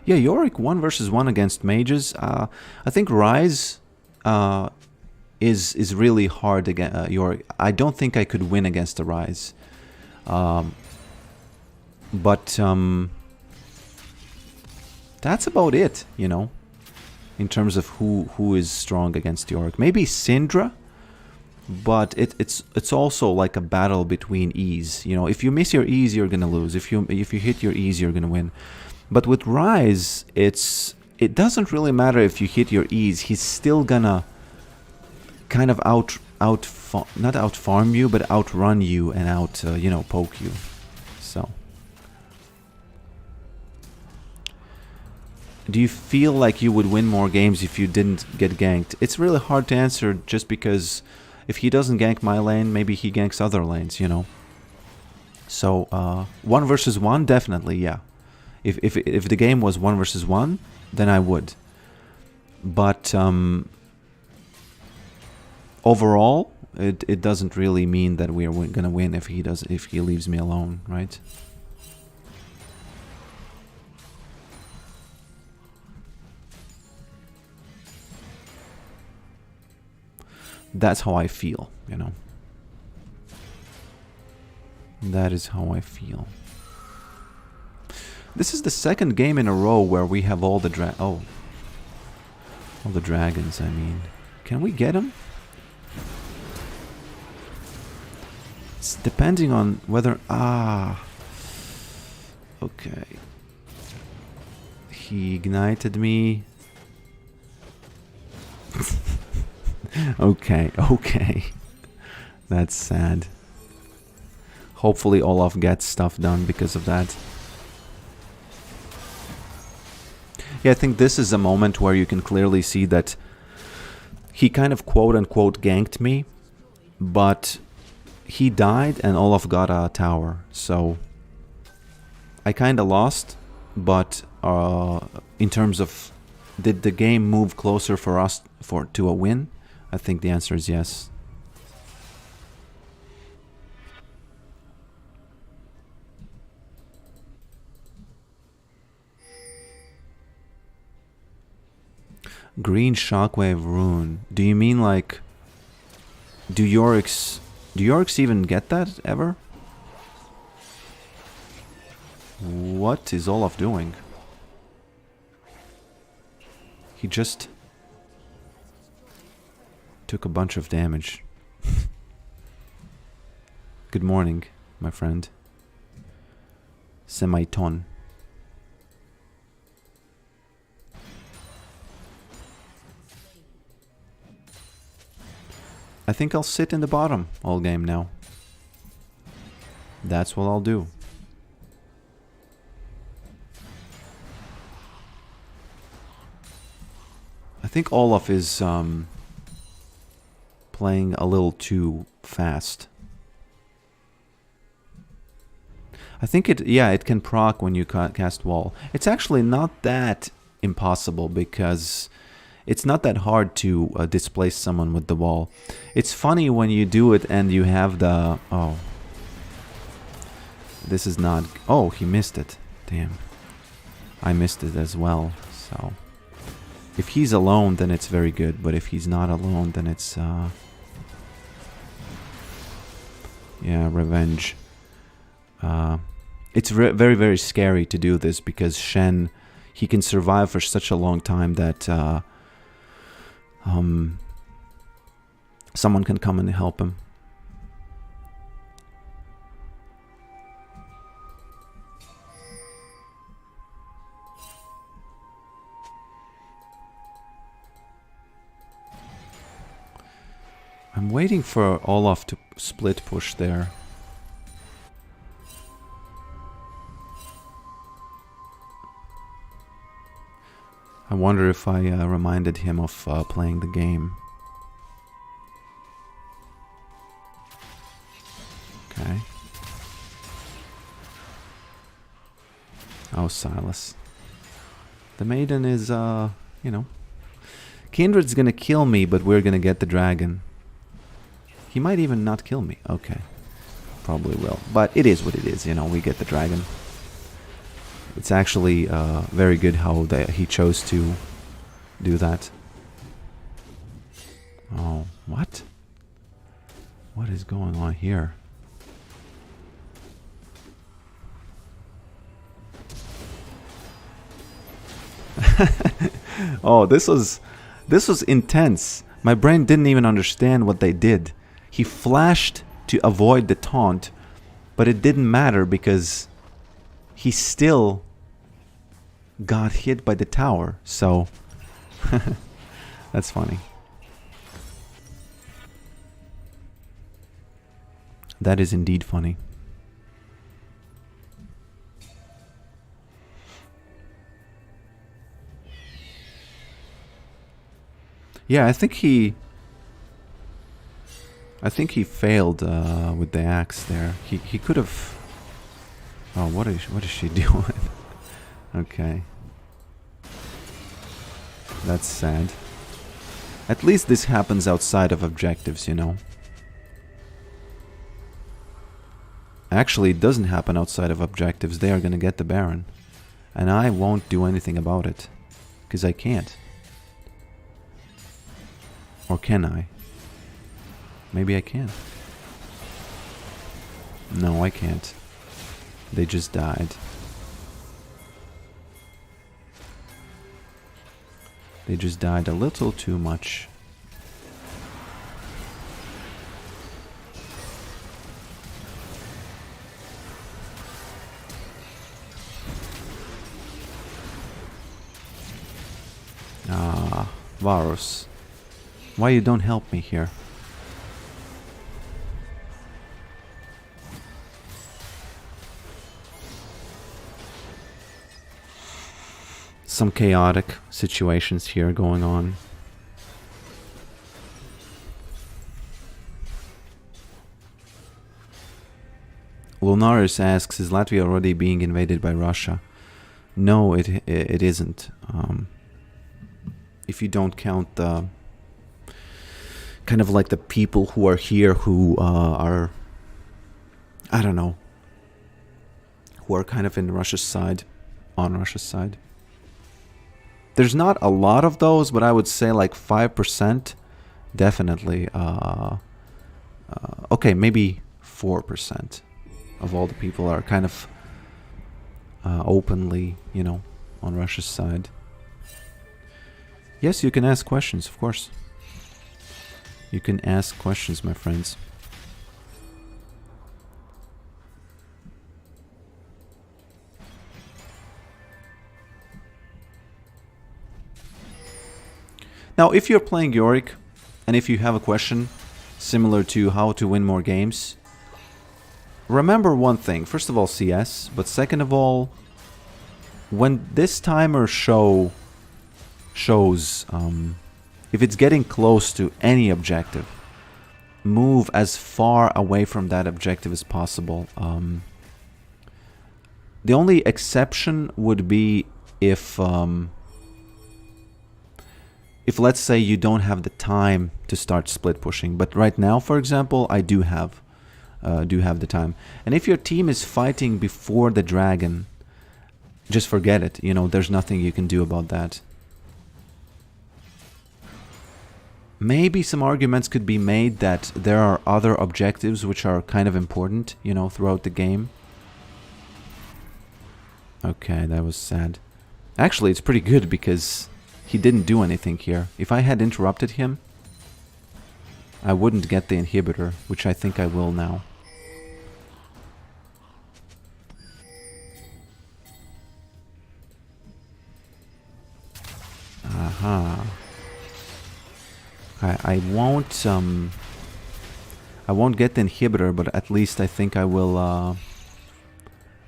Yeah, Yorick 1 versus 1 against mages. I think Rise is really hard against Yorick. I don't think I could win against the Rise. But that's about it, you know, in terms of who is strong against Yorick. Maybe Syndra. But it's also like a battle between E's. You know, if you miss your E's, you're gonna lose. If you hit your E's, you're gonna win. But with Rise, it doesn't really matter if you hit your E's. He's still gonna kind of not out farm you, but outrun you and you know, poke you. So, do you feel like you would win more games if you didn't get ganked? It's really hard to answer, just because if he doesn't gank my lane, maybe he ganks other lanes, you know. So 1 versus 1, definitely, yeah. If the game was 1 versus 1, then I would. But overall, it doesn't really mean that we are gonna win if he leaves me alone, right? That's how I feel, you know. That is how I feel. This is the second game in a row where we have all the all the dragons, I mean. Can we get them? It's depending on whether... Okay. He ignited me. Okay, okay. That's sad. Hopefully Olaf gets stuff done because of that. Yeah, I think this is a moment where you can clearly see that he kind of quote-unquote ganked me, but he died and Olaf got a tower, so I kind of lost, but in terms of did the game move closer for us to a win? I think the answer is yes. Green Shockwave Rune. Do you mean like... Do Yoricks even get that ever? What is Olaf doing? He just took a bunch of damage. Good morning, my friend. Semiton. I think I'll sit in the bottom all game now. That's what I'll do. I think Olaf is playing a little too fast. I think it can proc when you cast wall. It's actually not that impossible because it's not that hard to displace someone with the wall. It's funny when you do it and you have the... Oh. This is not... Oh, he missed it. Damn. I missed it as well, so... If he's alone, then it's very good, but if he's not alone, then it's... Yeah, revenge. It's very, very scary to do this because Shen, he can survive for such a long time that someone can come and help him. I'm waiting for Olaf to split push there. I wonder if I reminded him of playing the game. Okay. Oh, Silas. The maiden is, you know... Kindred's gonna kill me, but we're gonna get the dragon. He might even not kill me. Okay. Probably will. But it is what it is, you know, we get the dragon. It's actually very good how he chose to do that. Oh, what? What is going on here? Oh, this was intense. My brain didn't even understand what they did. He flashed to avoid the taunt, but it didn't matter because he still got hit by the tower. So that's funny. That is indeed funny. Yeah, I think he failed with the axe there. He could have... Oh, what is she doing? Okay. That's sad. At least this happens outside of objectives, you know. Actually, it doesn't happen outside of objectives. They are gonna get the Baron. And I won't do anything about it. Because I can't. Or can I? Maybe I can. No, I can't. They just died. They just died a little too much. Varus. Why you don't help me here? Some chaotic situations here going on. Lunaris asks, is Latvia already being invaded by Russia? No, it isn't. If you don't count the kind of like the people who are here who are, I don't know, who are kind of in Russia's side, on Russia's side. There's not a lot of those, but I would say like 5% definitely. Okay, maybe 4% of all the people are kind of openly, you know, on Russia's side. Yes, you can ask questions, of course. You can ask questions, my friends. Now, if you're playing Yorick, and if you have a question similar to how to win more games, remember one thing. First of all, CS, but second of all, when this timer shows if it's getting close to any objective, move as far away from that objective as possible. The only exception would be if let's say you don't have the time to start split pushing. But right now, for example, I do have the time. And if your team is fighting before the dragon, just forget it. You know, there's nothing you can do about that. Maybe some arguments could be made that there are other objectives which are kind of important, you know, throughout the game. Okay, that was sad. Actually, it's pretty good because he didn't do anything here. If I had interrupted him, I wouldn't get the inhibitor, which I think I will now. Aha. I won't get the inhibitor, but at least I think I will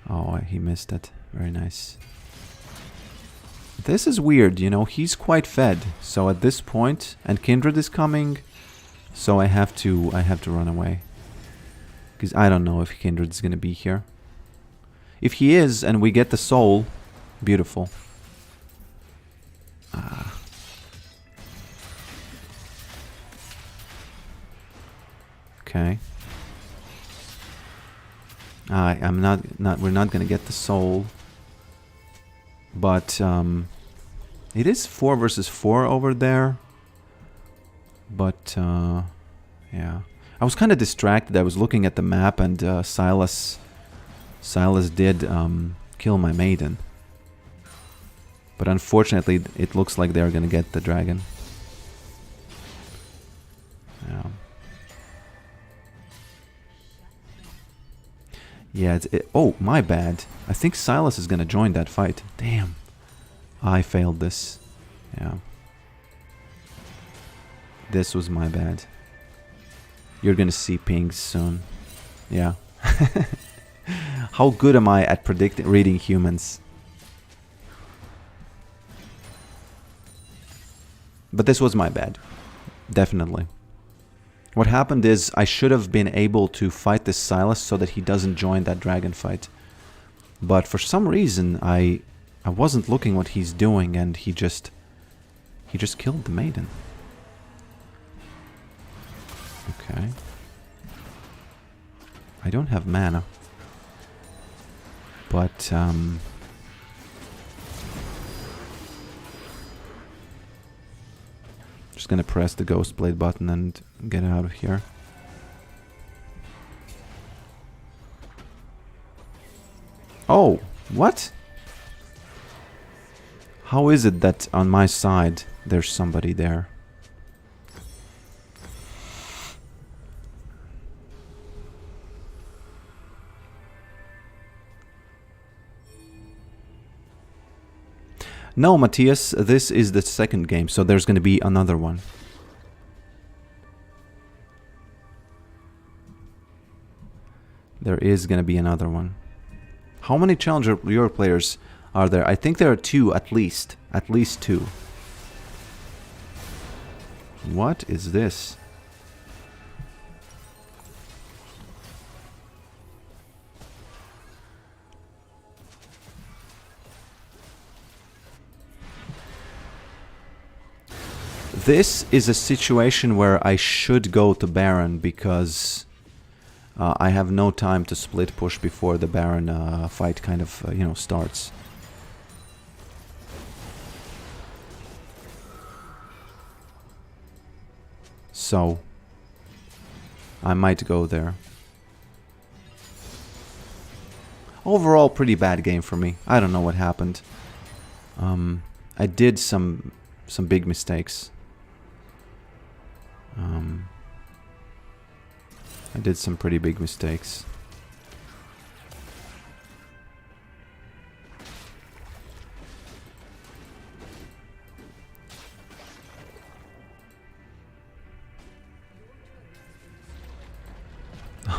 oh, he missed it. Very nice. This is weird, you know, he's quite fed. So at this point, and Kindred is coming, so I have to run away. Because I don't know if Kindred is gonna be here. If he is, and we get the soul, beautiful. Okay. We're not gonna get the soul. But it is 4 versus 4 over there. But yeah, I was kind of distracted. I was looking at the map, and Silas did kill my maiden. But unfortunately, it looks like they're gonna get the dragon. Yeah. Yeah, oh, my bad. I think Silas is gonna join that fight. Damn. I failed this. Yeah. This was my bad. You're gonna see pings soon. Yeah. How good am I at reading humans? But this was my bad. Definitely. What happened is I should have been able to fight this Silas so that he doesn't join that dragon fight. But for some reason I wasn't looking what he's doing, and he just killed the maiden. Okay. I don't have mana. But just gonna press the Ghost Blade button and get out of here. Oh, what? How is it that on my side there's somebody there? No, Matthias, this is the second game, so there's going to be another one. There is going to be another one. How many Challenger Yorick players are there? I think there are 2 at least. At least 2. What is this? This is a situation where I should go to Baron because I have no time to split push before the Baron fight kind of, you know, starts. So, I might go there. Overall, pretty bad game for me. I don't know what happened. I did some big mistakes. I did some pretty big mistakes.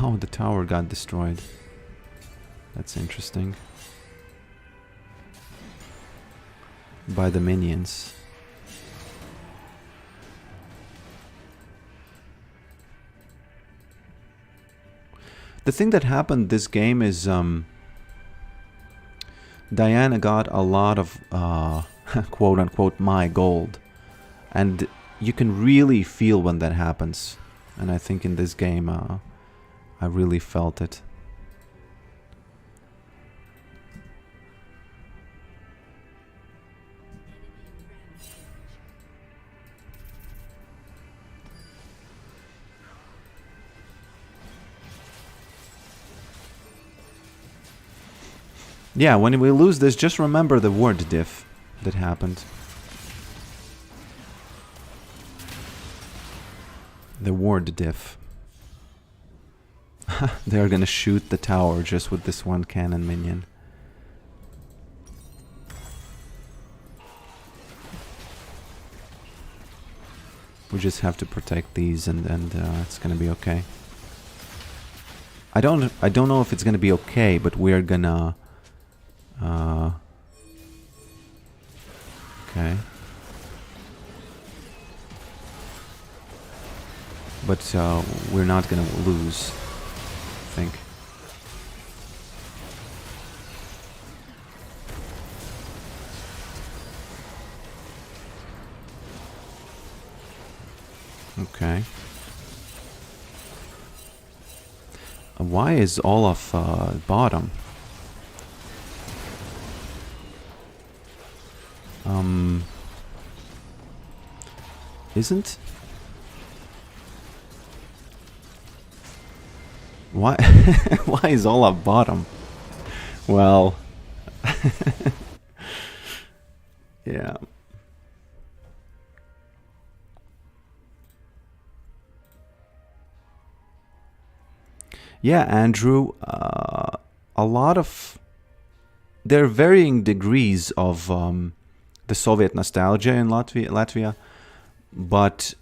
Oh, the tower got destroyed. That's interesting. By the minions. The thing that happened this game is Diana got a lot of quote-unquote my gold. And you can really feel when that happens. And I think in this game I really felt it. Yeah, when we lose this, just remember the word diff that happened. The ward diff. They're gonna shoot the tower just with this one cannon minion. We just have to protect these and it's gonna be okay. I don't know if it's gonna be okay, but we're gonna okay. But we're not gonna lose, I think. Okay. Why is Olaf bottom? Isn't? Why? Why is Olaf bottom? Well, yeah. Yeah, Andrew. A lot of there are varying degrees of the Soviet nostalgia in Latvia, but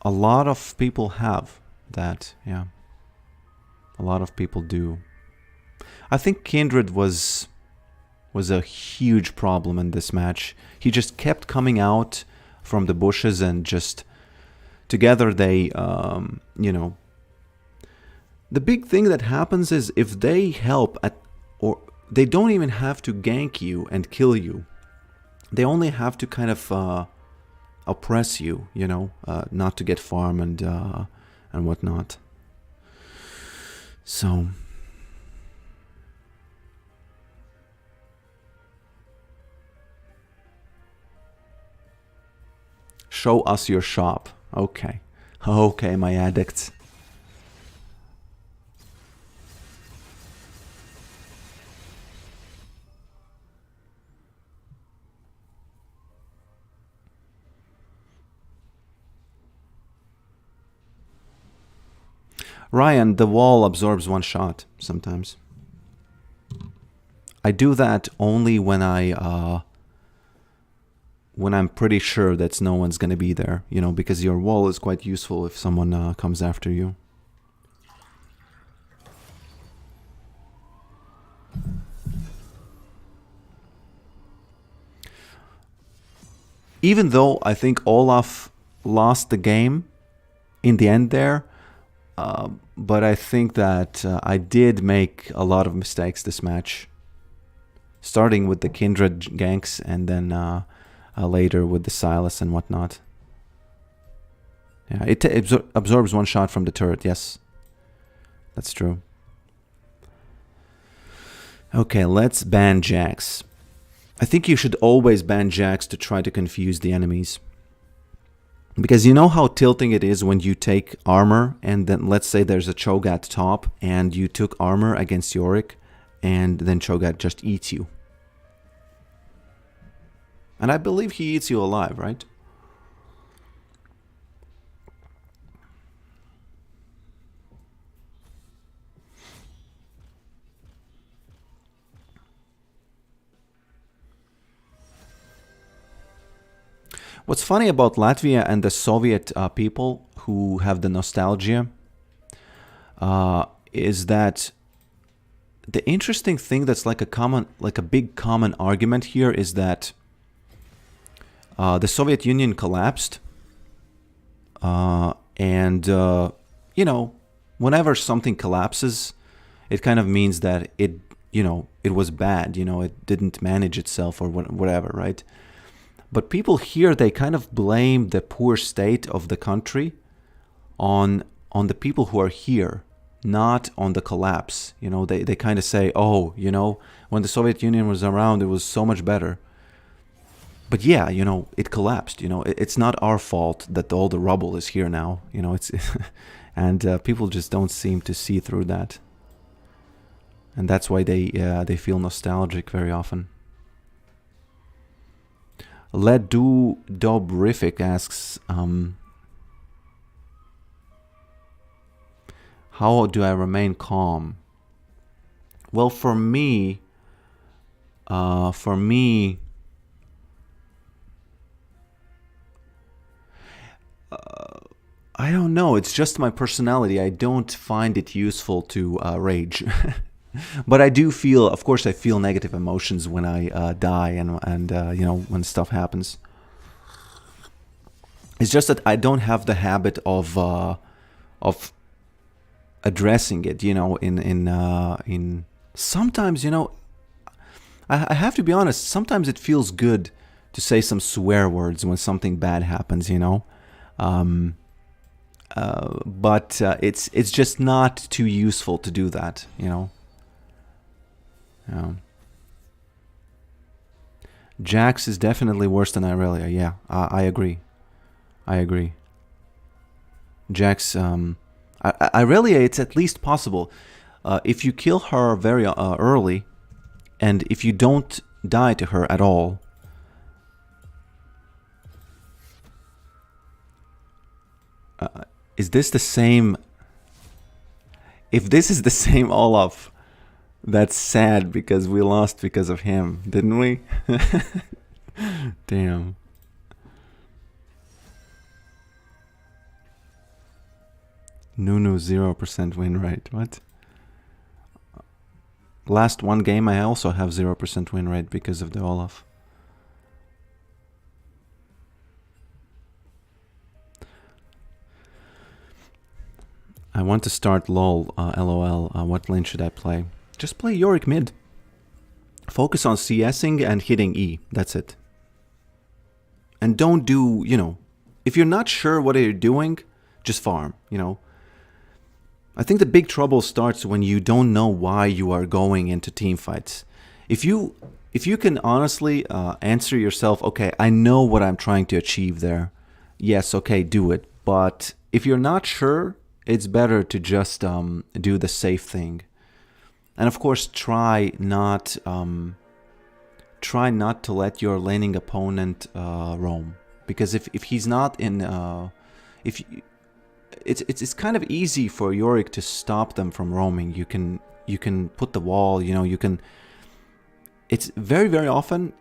a lot of people have that. Yeah, a lot of people do. I think Kindred was a huge problem in this match. He just kept coming out from the bushes and just together they, you know. The big thing that happens is if they help at, or they don't even have to gank you and kill you. They only have to kind of oppress you, you know, not to get farm and whatnot. So show us your shop. Okay. Okay, my addicts. Ryan, the wall absorbs one shot sometimes. I do that only when I when I'm pretty sure that no one's gonna be there, you know, because your wall is quite useful if someone comes after you. Even though I think Olaf lost the game in the end there, but I think that I did make a lot of mistakes this match. Starting with the Kindred ganks and then later with the Silas and whatnot. Yeah, it absorbs one shot from the turret, yes. That's true. Okay, let's ban Jax. I think you should always ban Jax to try to confuse the enemies. Because you know how tilting it is when you take armor and then let's say there's a Cho'Gath top and you took armor against Yorick and then Cho'Gath just eats you. And I believe he eats you alive, right? What's funny about Latvia and the Soviet people who have the nostalgia is that the interesting thing that's like a big common argument here is that the Soviet Union collapsed, and you know, whenever something collapses, it kind of means that it was bad, you know, it didn't manage itself or whatever, right? But people here, they kind of blame the poor state of the country on the people who are here, not on the collapse. You know, they kind of say, oh, you know, when the Soviet Union was around, it was so much better. But yeah, you know, it collapsed. You know, it's not our fault that all the rubble is here now. You know, it's and people just don't seem to see through that, and that's why they feel nostalgic very often. Ledu Dobrific asks, how do I remain calm? Well, for me, I don't know. It's just my personality. I don't find it useful to rage. But I do feel, of course, I feel negative emotions when I die and you know, when stuff happens. It's just that I don't have the habit of addressing it. You know, in sometimes, you know, I have to be honest. Sometimes it feels good to say some swear words when something bad happens. You know, but it's just not too useful to do that. You know. Jax is definitely worse than Irelia. Yeah, I agree. I agree. Jax, Irelia, it's at least possible. If you kill her very early, and if you don't die to her at all, is this the same? If this is the same Olaf, that's sad because we lost because of him, didn't we? Damn. Nunu 0% win rate. What? Last one game I also have 0% win rate because of the Olaf. I want to start LOL, LOL. What lane should I play? Just play Yorick mid. Focus on CSing and hitting E. That's it. And don't do, you know, if you're not sure what you're doing, just farm, you know. I think the big trouble starts when you don't know why you are going into team fights. If you can honestly answer yourself, okay, I know what I'm trying to achieve there. Yes, okay, do it. But if you're not sure, it's better to just do the safe thing. And of course, try not to let your laning opponent roam, because if he's not in, it's kind of easy for Yorick to stop them from roaming. You can put the wall, you know, you can. It's very often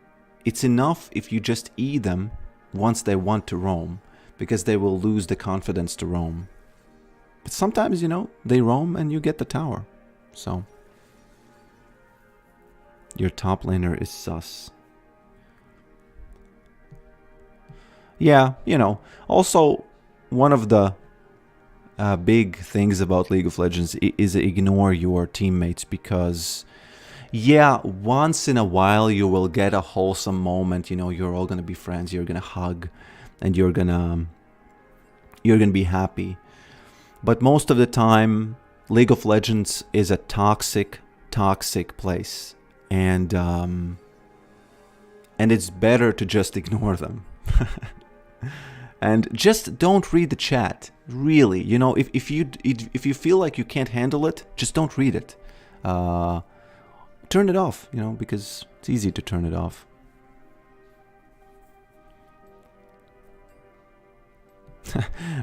it's enough if you just E them once they want to roam, because they will lose the confidence to roam. But sometimes, you know, they roam and you get the tower. So, your top laner is sus. Yeah, you know, also one of the big things about League of Legends is ignore your teammates, because yeah, once in a while you will get a wholesome moment, you know, you're all gonna be friends, you're gonna hug, and you're gonna be happy. But most of the time, League of Legends is a toxic place, and it's better to just ignore them. And just don't read the chat. Really, you know, if you feel like you can't handle it, just don't read it. Turn it off, you know, because it's easy to turn it off.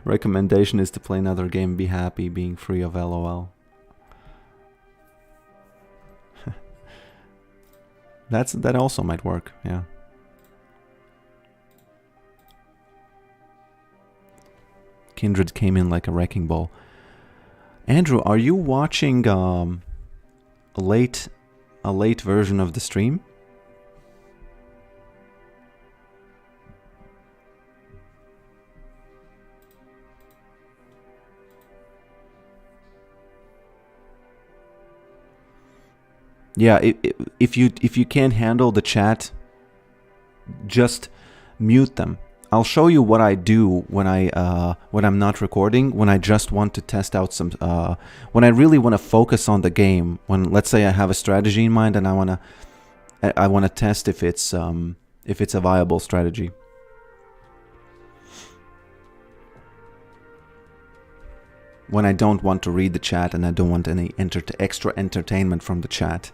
Recommendation is to play another game, be happy, being free of LOL. That also might work, yeah. Kindred came in like a wrecking ball. Andrew, are you watching a late version of the stream? Yeah, if you can't handle the chat, just mute them. I'll show you what I do when I'm not recording, when I just want to test out some when I really want to focus on the game. When, let's say, I have a strategy in mind and I want to test if it's a viable strategy. When I don't want to read the chat and I don't want any extra entertainment from the chat.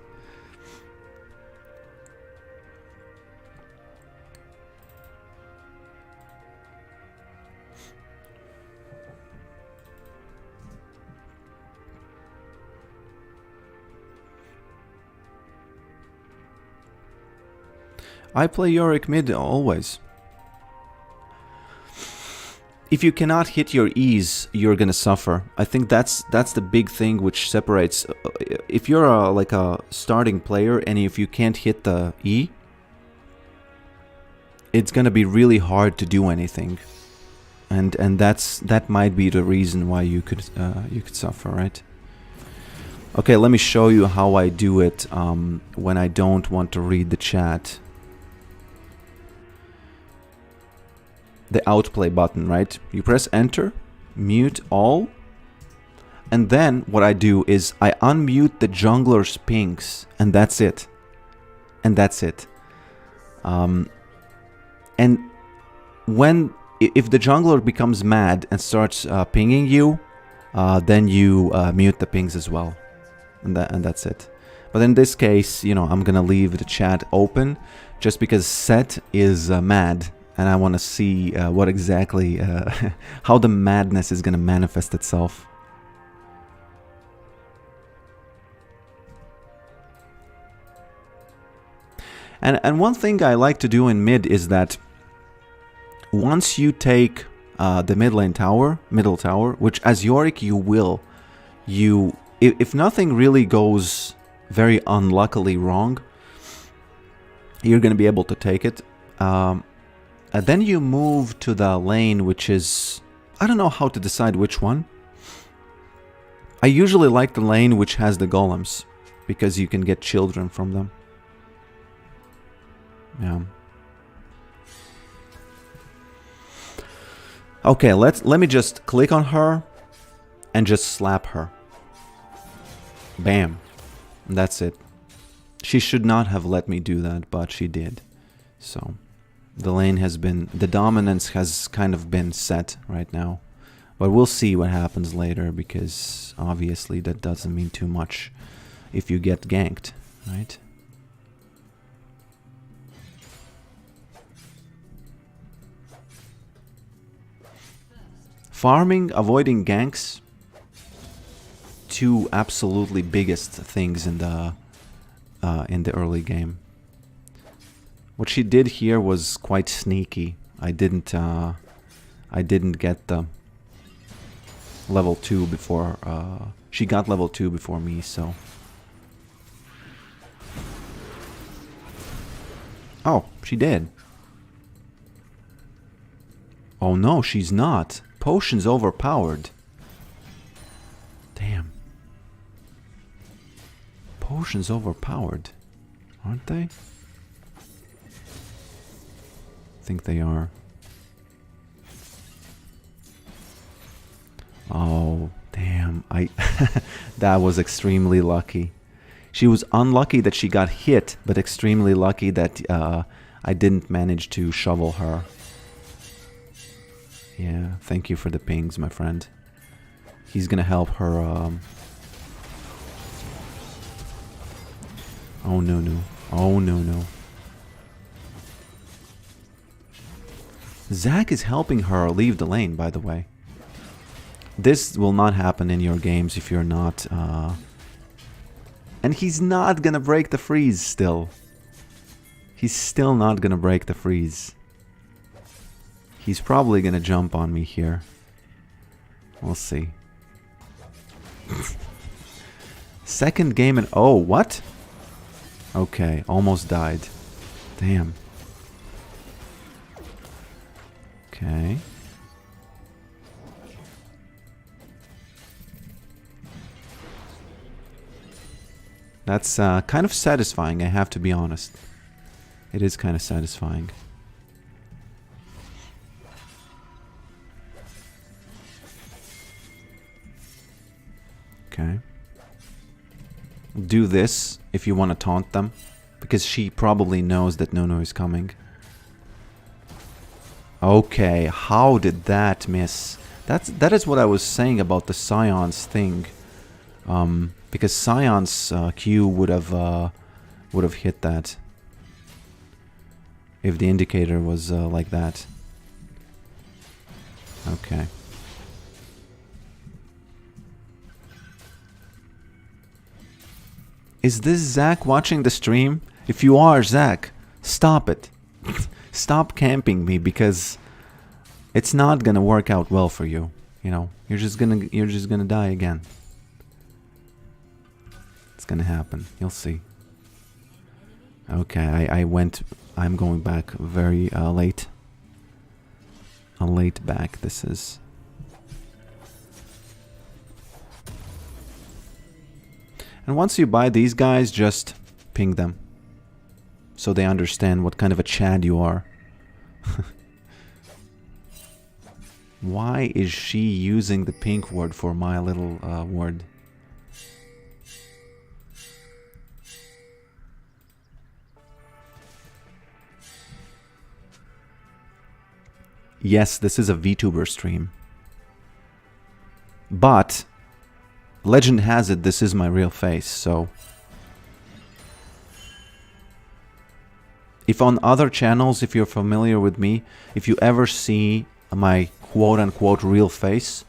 I play Yorick mid always. If you cannot hit your E's, you're gonna suffer. I think that's the big thing which separates. If you're like a starting player and if you can't hit the E, it's gonna be really hard to do anything, and that might be the reason why you could suffer, right? Okay, let me show you how I do it when I don't want to read the chat. The outplay button, right? You press enter, mute all, and then what I do is I unmute the jungler's pings, and that's it. And that's it. And if the jungler becomes mad and starts pinging you, then you mute the pings as well, and that's it. But in this case, you know, I'm gonna leave the chat open just because Set is mad. And I want to see what exactly, how the madness is going to manifest itself. And one thing I like to do in mid is that once you take the middle tower, which as Yorick you will, if nothing really goes very unluckily wrong, you're going to be able to take it. Then you move to the lane, which is... I don't know how to decide which one. I usually like the lane which has the golems, because you can get children from them. Yeah. Okay, let me just click on her and just slap her. Bam. That's it. She should not have let me do that, but she did. So... the dominance has kind of been set right now. But we'll see what happens later, because obviously that doesn't mean too much if you get ganked, right? Farming, avoiding ganks, two absolutely biggest things in the early game. What she did here was quite sneaky. I didn't get the level 2 before, she got level 2 before me, so. Oh, she did. Oh no, she's not. Potion's overpowered. Damn. Potion's overpowered. Aren't they? I think they are. Oh, damn. That was extremely lucky. She was unlucky that she got hit, but extremely lucky that I didn't manage to shovel her. Yeah, thank you for the pings, my friend. He's gonna help her. Oh, no, no. Oh, no, no. Zach is helping her leave the lane, by the way. This will not happen in your games if you're not... And he's not gonna break the freeze still. He's still not gonna break the freeze. He's probably gonna jump on me here. We'll see. Second game and... Oh, what? Okay, almost died. Damn. Okay. That's kind of satisfying, I have to be honest. It is kind of satisfying. Okay. Do this if you want to taunt them, because she probably knows that Nunu is coming. Okay, how did that miss? That is what I was saying about the Scion's thing. Because Scion's Q would have hit that if the indicator was like that. Okay. Is this Zach watching the stream? If you are, Zach, stop it. Stop camping me, because it's not gonna work out well for you. You know, you're just gonna die again. It's gonna happen. You'll see. Okay, I'm going back very late. A late back this is. And once you buy these guys, just ping them. So they understand what kind of a Chad you are. Why is she using the pink word for my little word? Yes, this is a VTuber stream. But legend has it this is my real face, so... If on other channels, if you're familiar with me, if you ever see my quote-unquote real face,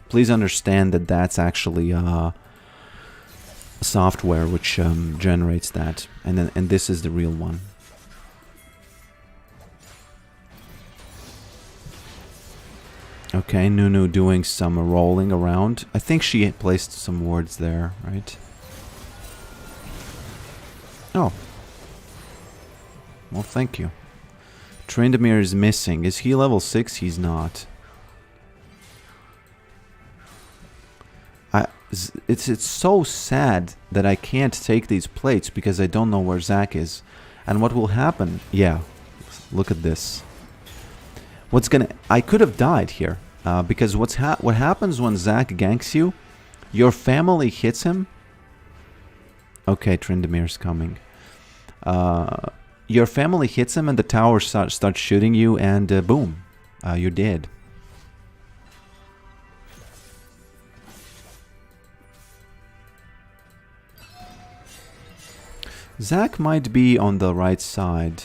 please understand that that's actually software which generates that, and this is the real one. Okay, Nunu doing some rolling around. I think she placed some wards there, right? Oh. Well, thank you. Trindamir is missing. Is he level 6? He's not. It's so sad that I can't take these plates because I don't know where Zach is. And what will happen? Yeah, look at this. I could have died here. Because what happens when Zach ganks you, your family hits him. Okay, Trindamir's coming. Your family hits him and the tower starts shooting you, and boom, you're dead. Zach might be on the right side.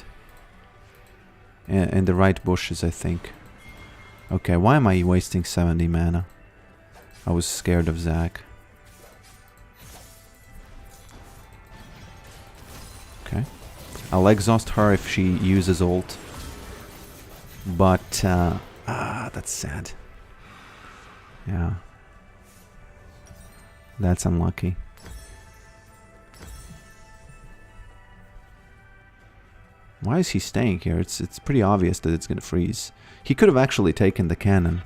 In the right bushes, I think. Okay, why am I wasting 70 mana? I was scared of Zach. Okay. I'll exhaust her if she uses ult. But, that's sad. Yeah. That's unlucky. Why is he staying here? It's pretty obvious that it's gonna freeze. He could have actually taken the cannon.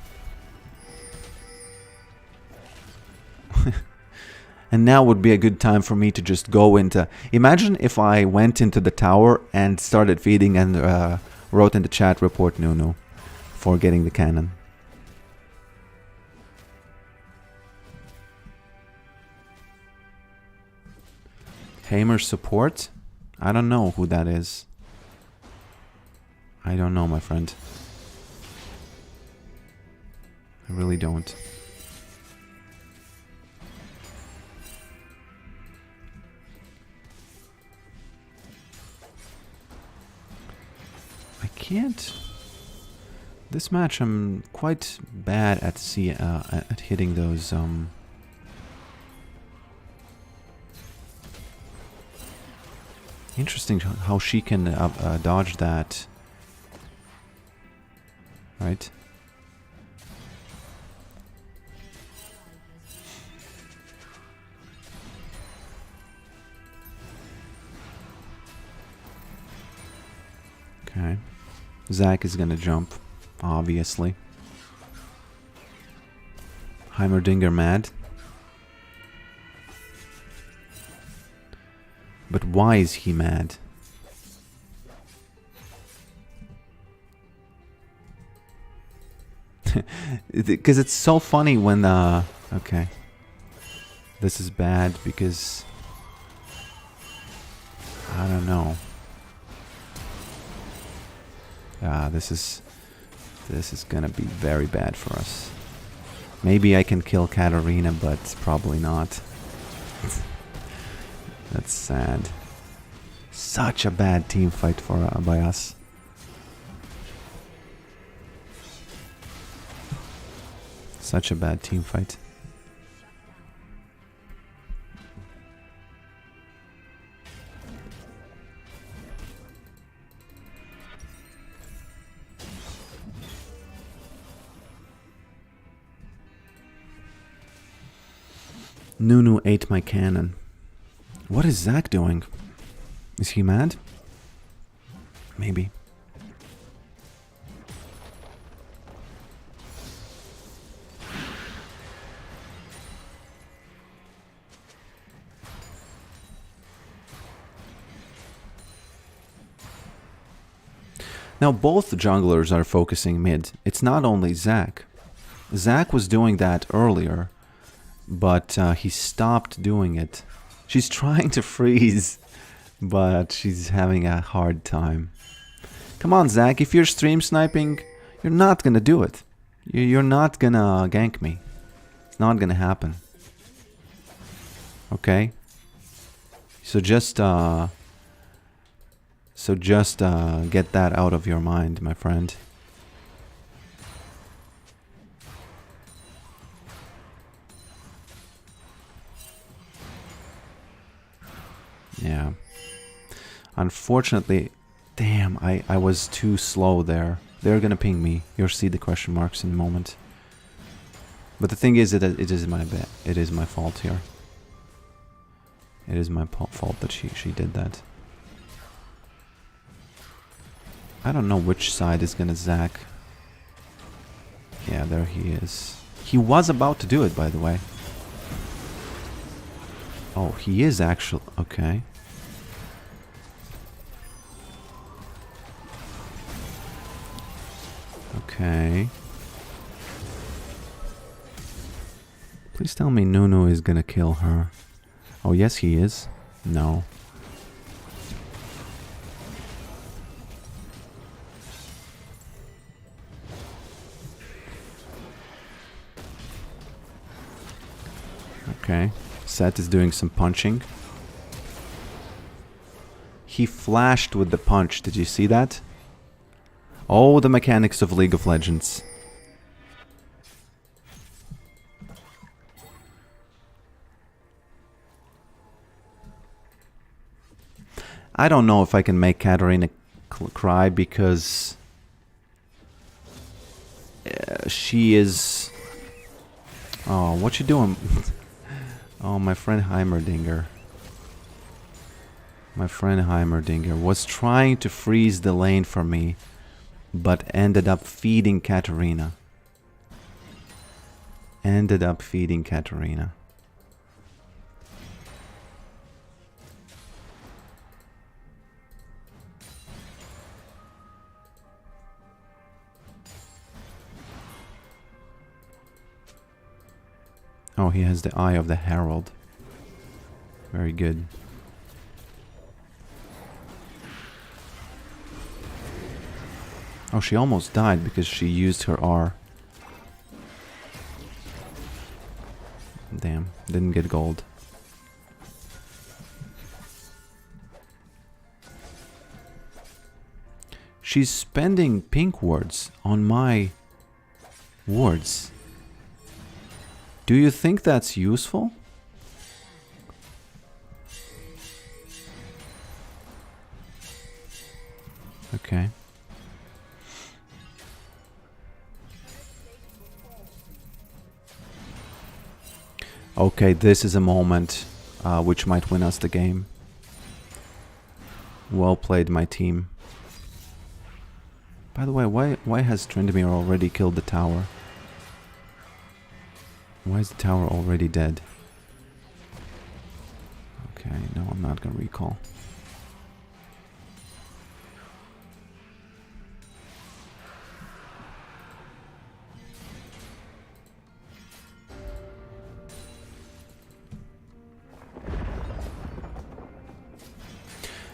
And now would be a good time for me to just go into... Imagine if I went into the tower and started feeding and wrote in the chat, report Nunu for getting the cannon. Hamer support? I don't know who that is. I don't know, my friend. I really don't. I can't... This match I'm quite bad at at hitting those Interesting how she can dodge that. Right? Okay. Zac is gonna jump, obviously. Heimerdinger mad. But why is he mad? Because it's so funny when okay. This is bad because I don't know. This is gonna be very bad for us. Maybe I can kill Katarina, but probably not. That's sad. Such a bad team fight for by us. Such a bad team fight. Nunu ate my cannon. What is Zac doing? Is he mad? Maybe. Now both junglers are focusing mid. It's not only Zac. Zac was doing that earlier, but he stopped doing it. She's trying to freeze, but she's having a hard time. Come on, Zac, if you're stream sniping, you're not gonna do it. You're not gonna gank me. It's not gonna happen. Okay? So just get that out of your mind, my friend. Yeah. Unfortunately, damn, I was too slow there. They're gonna ping me. You'll see the question marks in a moment. But the thing is that it is my bad. It is my fault here. It is my fault that she did that. I don't know which side is gonna Zac. Yeah, there he is. He was about to do it, by the way. Oh, he is actually... Okay. Okay. Please tell me Nunu is gonna kill her. Oh, yes he is. No. Okay. Seth is doing some punching. He flashed with the punch. Did you see that? Oh, the mechanics of League of Legends. I don't know if I can make Katarina cry because she is... Oh, what you doing? Oh, my friend Heimerdinger. My friend Heimerdinger was trying to freeze the lane for me, but ended up feeding Katarina. Oh, he has the Eye of the Herald. Very good. Oh, she almost died because she used her R. Damn, didn't get gold. She's spending pink wards on my wards. Do you think that's useful? Okay. Okay, this is a moment which might win us the game. Well played, my team. By the way, why has Trindamir already killed the tower? Why is the tower already dead? Okay, no, I'm not gonna recall.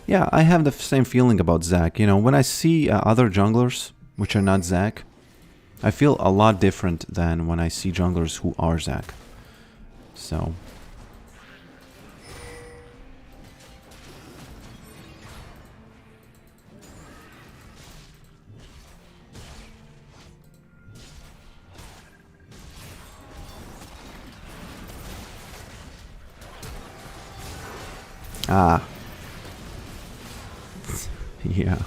Yeah, I have the same feeling about Zac. You know, when I see other junglers, which are not Zac, I feel a lot different than when I see junglers who are Zac. So... Ah. Yeah.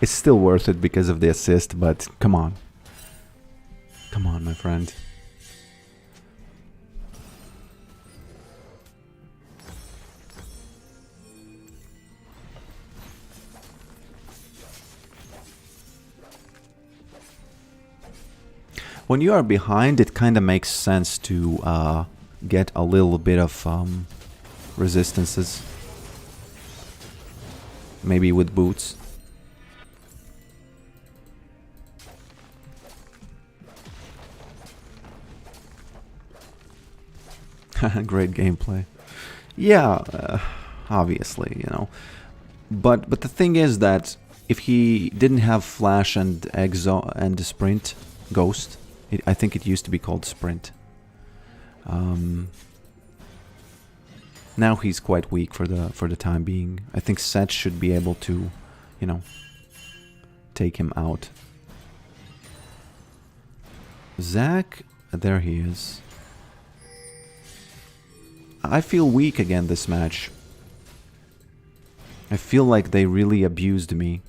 It's still worth it because of the assist, but come on. Come on, my friend. When you are behind, it kind of makes sense to get a little bit of resistances. Maybe with boots. Great gameplay. Yeah, obviously, you know. But the thing is that if he didn't have Flash and Exo and Sprint, Ghost, I think it used to be called Sprint. Now he's quite weak for the time being. I think Set should be able to, you know, take him out. Zac, there he is. I feel weak again this match. I feel like they really abused me.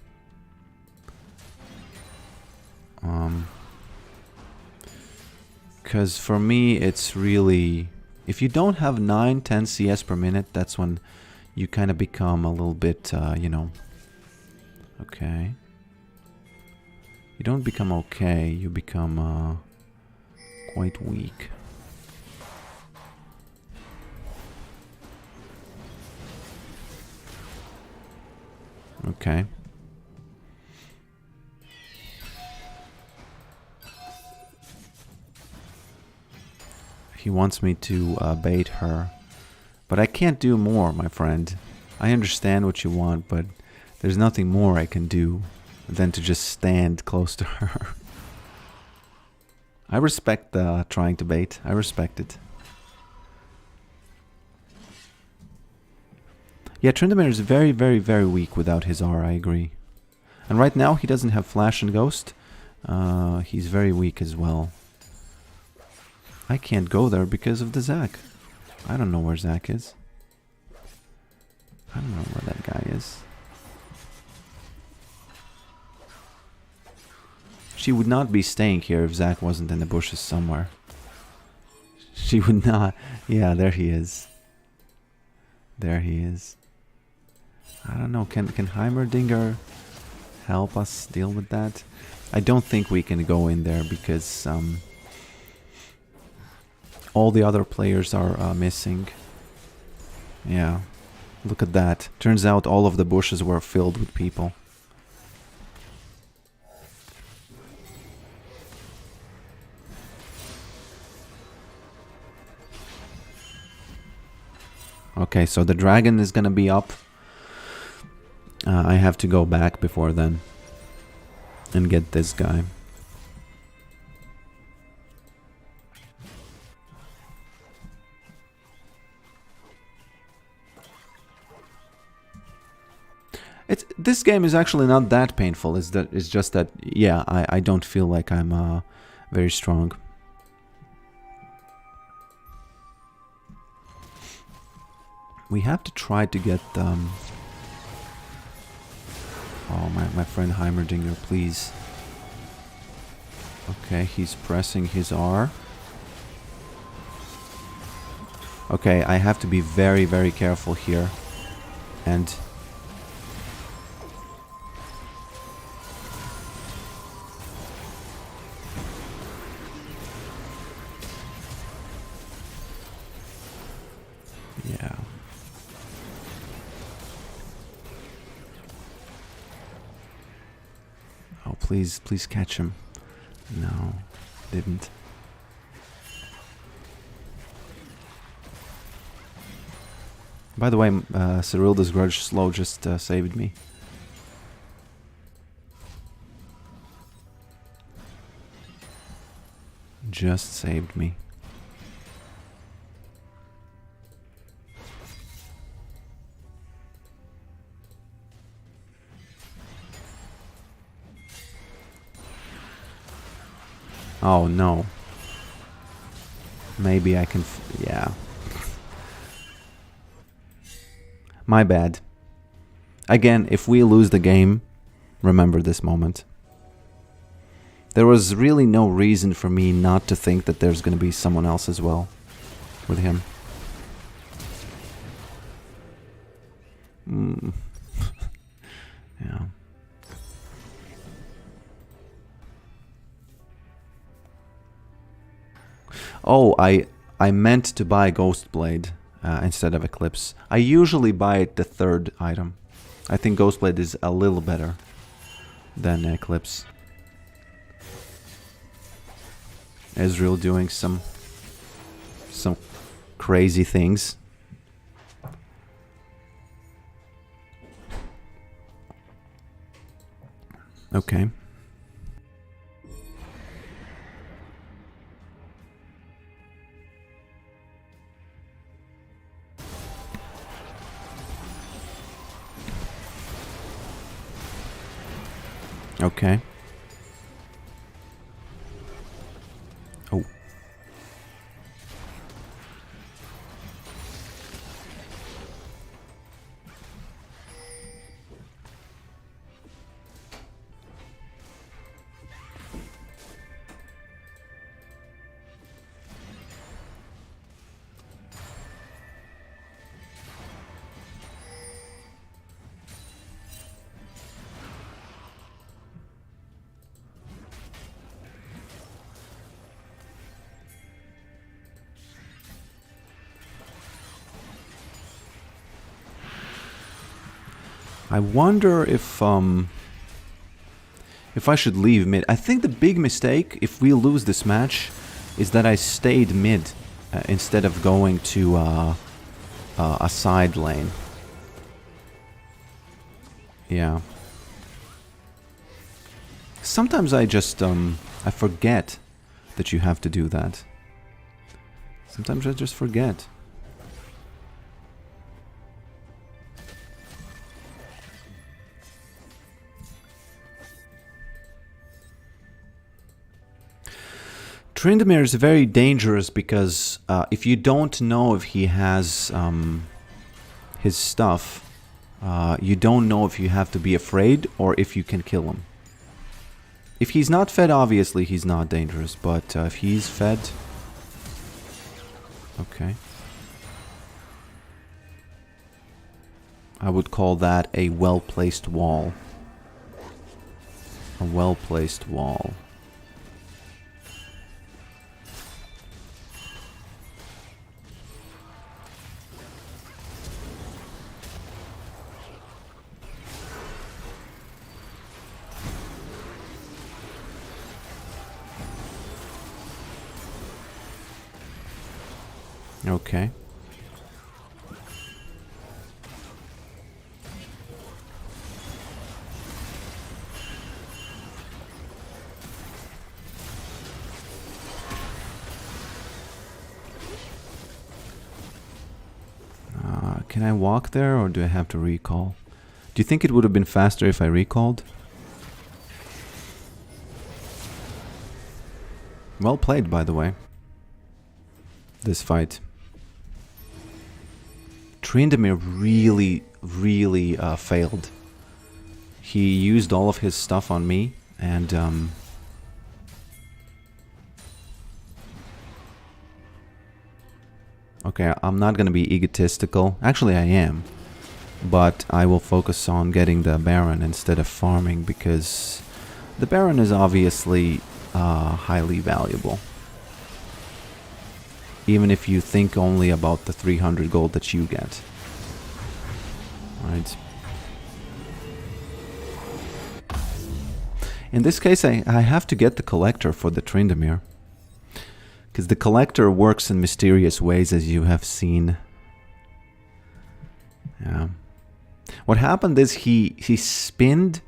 Because for me, it's really... If you don't have 9-10 CS per minute, that's when you kind of become a little bit, you know... Okay. You don't become okay, you become quite weak. Okay. He wants me to bait her. But I can't do more, my friend. I understand what you want, but there's nothing more I can do than to just stand close to her. I respect trying to bait. I respect it. Yeah, Trindamir is very, very, very weak without his R, I agree. And right now he doesn't have Flash and Ghost. He's very weak as well. I can't go there because of the Zac. I don't know where Zac is. I don't know where that guy is. She would not be staying here if Zach wasn't in the bushes somewhere. She would not. Yeah, there he is. There he is. I don't know. Can Heimerdinger help us deal with that? I don't think we can go in there because all the other players are missing. Yeah. Look at that. Turns out all of the bushes were filled with people. Okay, so the dragon is gonna be up. I have to go back before then and get this guy. This game is actually not that painful. It's just that, yeah, I don't feel like I'm very strong. We have to try to get oh, my friend Heimerdinger, please. Okay, he's pressing his R. Okay, I have to be very, very careful here. And yeah. Oh, please catch him. No, didn't. By the way, Cyrilda's Grudge Slow just saved me. Just saved me. Oh no. Maybe I can... yeah. My bad. Again, if we lose the game, remember this moment. There was really no reason for me not to think that there's going to be someone else as well with him. Yeah. Oh, I meant to buy Ghostblade instead of Eclipse. I usually buy the third item. I think Ghostblade is a little better than Eclipse. Ezreal doing some crazy things. Okay. Okay. Oh. I wonder if I should leave mid. I think the big mistake, if we lose this match, is that I stayed mid instead of going to a side lane. Yeah. Sometimes I just I forget that you have to do that. Sometimes I just forget. Tryndamere is very dangerous because if you don't know if he has his stuff, You don't know if you have to be afraid or if you can kill him. If he's not fed, obviously he's not dangerous, but if he's fed... Okay. I would call that a well-placed wall. A well-placed wall. Okay. Can I walk there or do I have to recall? Do you think it would have been faster if I recalled? Well played, by the way. This fight. Tryndamere really failed. He used all of his stuff on me and okay, I'm not gonna be egotistical. Actually, I am. But I will focus on getting the Baron instead of farming because the Baron is obviously highly valuable. Even if you think only about the 300 gold that you get. Right. In this case, I have to get the Collector for the Tryndamere. Because the Collector works in mysterious ways, as you have seen. Yeah. What happened is he spinned,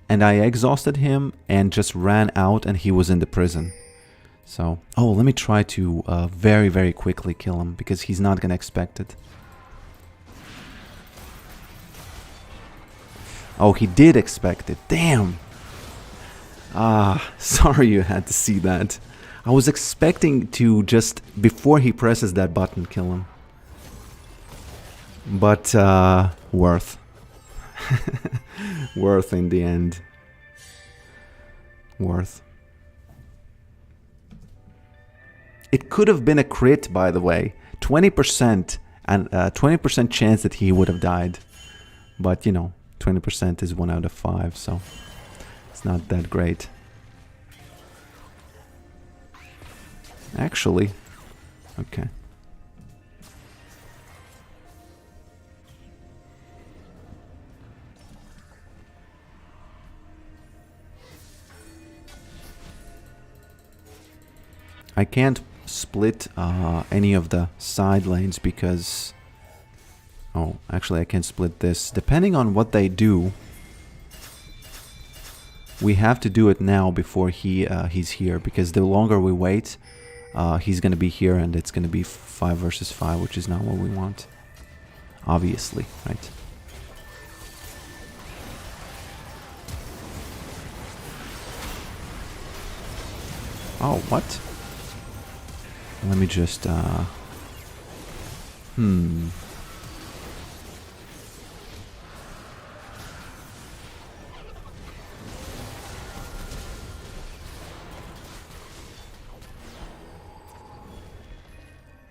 and I exhausted him, and just ran out, and he was in the prison. So, oh, let me try to very quickly kill him, because he's not gonna expect it. Oh, he did expect it. Damn! Ah, sorry you had to see that. I was expecting to just, before he presses that button, kill him. But, worth. Worth in the end. Worth. It could have been a crit, by the way. 20% and 20% chance that he would have died. But, you know, 20% is 1 out of 5, so it's not that great. Actually, okay. I can't split any of the side lanes because... Oh, actually I can split this. Depending on what they do, we have to do it now before he's here, because the longer we wait, he's gonna be here and it's gonna be 5 versus 5, which is not what we want. Obviously, right? Oh, what? Let me just,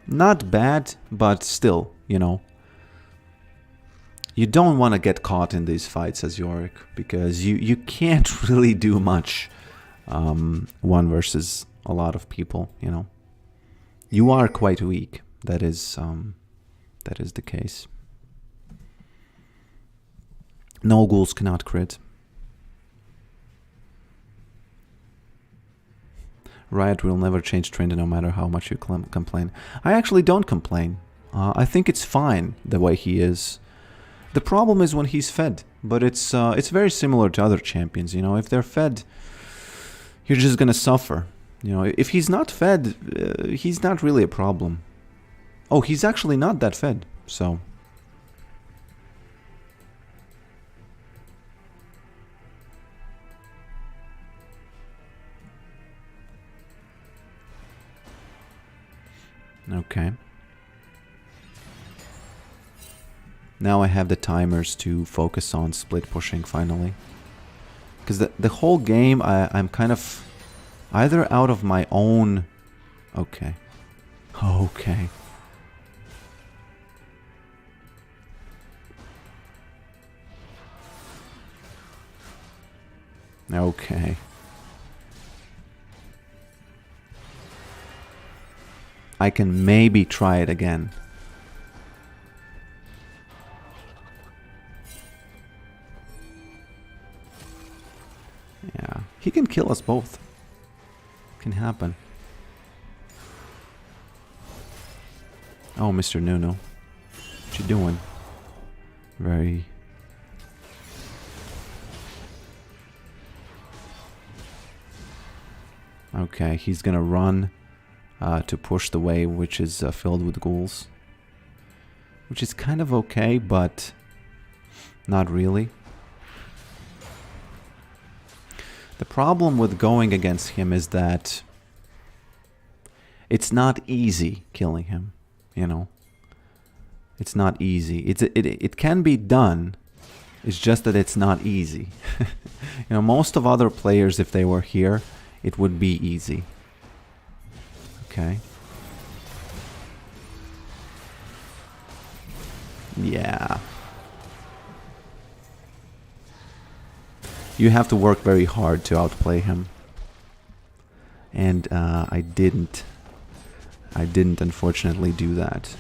Not bad, but still, you know. You don't want to get caught in these fights as Yorick, because you can't really do much one versus a lot of people, you know. You are quite weak. That is the case. No ghouls cannot crit. Riot will never change trend no matter how much you complain. I actually don't complain. I think it's fine the way he is. The problem is when he's fed, but it's very similar to other champions, you know. If they're fed, you're just gonna suffer. You know, if he's not fed, he's not really a problem. Oh, he's actually not that fed, so... Okay. Now I have the timers to focus on split pushing finally. Because the whole game, I'm kind of either out of my own... Okay. Okay. Okay. I can maybe try it again. Yeah. He can kill us both. Can happen. Oh, Mr. Nuno. What you doing? Very... Okay, he's gonna run to push the wave, which is filled with ghouls. Which is kind of okay, but not really. The problem with going against him is that it's not easy killing him, you know. It's not easy. It can be done. It's just that it's not easy. You know, most of other players, if they were here, it would be easy. Okay. Yeah. You have to work very hard to outplay him. And I didn't unfortunately do that.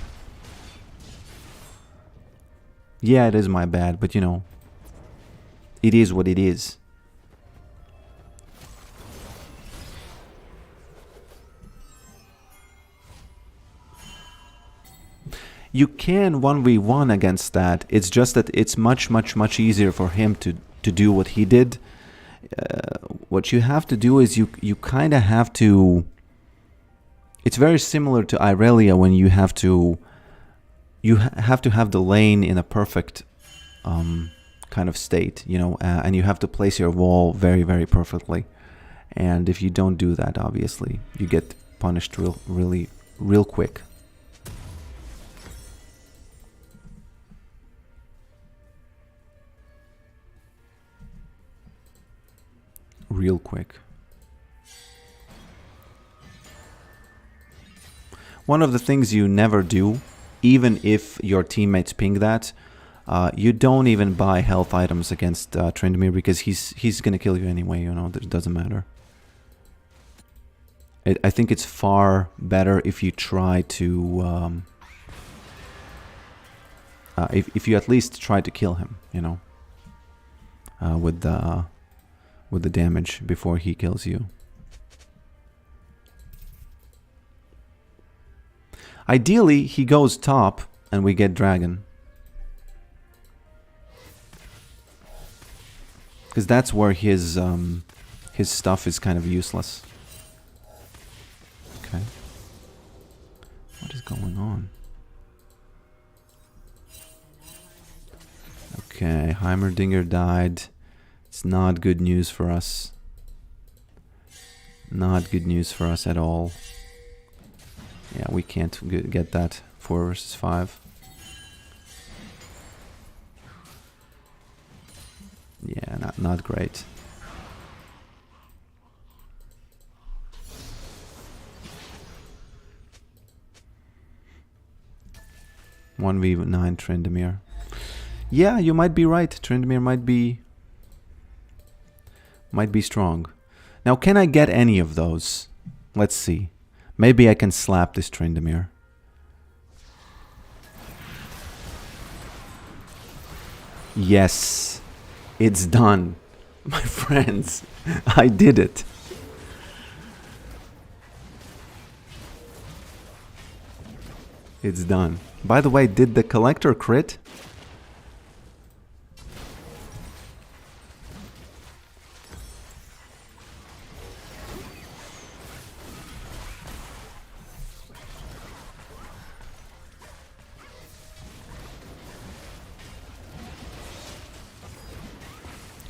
Yeah, it is my bad, but you know, it is what it is. You can 1v1 against that. It's just that it's much easier for him to do what he did. What you have to do is you kind of have to... It's very similar to Irelia when you have to... You have to have the lane in a perfect kind of state, you know, and you have to place your wall very perfectly. And if you don't do that, obviously, you get punished real quick. Real quick. One of the things you never do, even if your teammates ping that, you don't even buy health items against Tryndamere because he's gonna kill you anyway, you know, it doesn't matter. I think it's far better if you try to... if you at least try to kill him, you know, with the damage before he kills you. Ideally, he goes top and we get dragon. Because that's where his stuff is kind of useless. Okay. What is going on? Okay, Heimerdinger died. It's not good news for us. Not good news for us at all. Yeah, we can't get that 4 versus 5. Yeah, not great. One v9 Tryndamere. Yeah, you might be right. Tryndamere might be strong. Now, can I get any of those? Let's see. Maybe I can slap this Tryndamere. Yes, it's done. My friends, I did it. It's done. By the way, did the collector crit?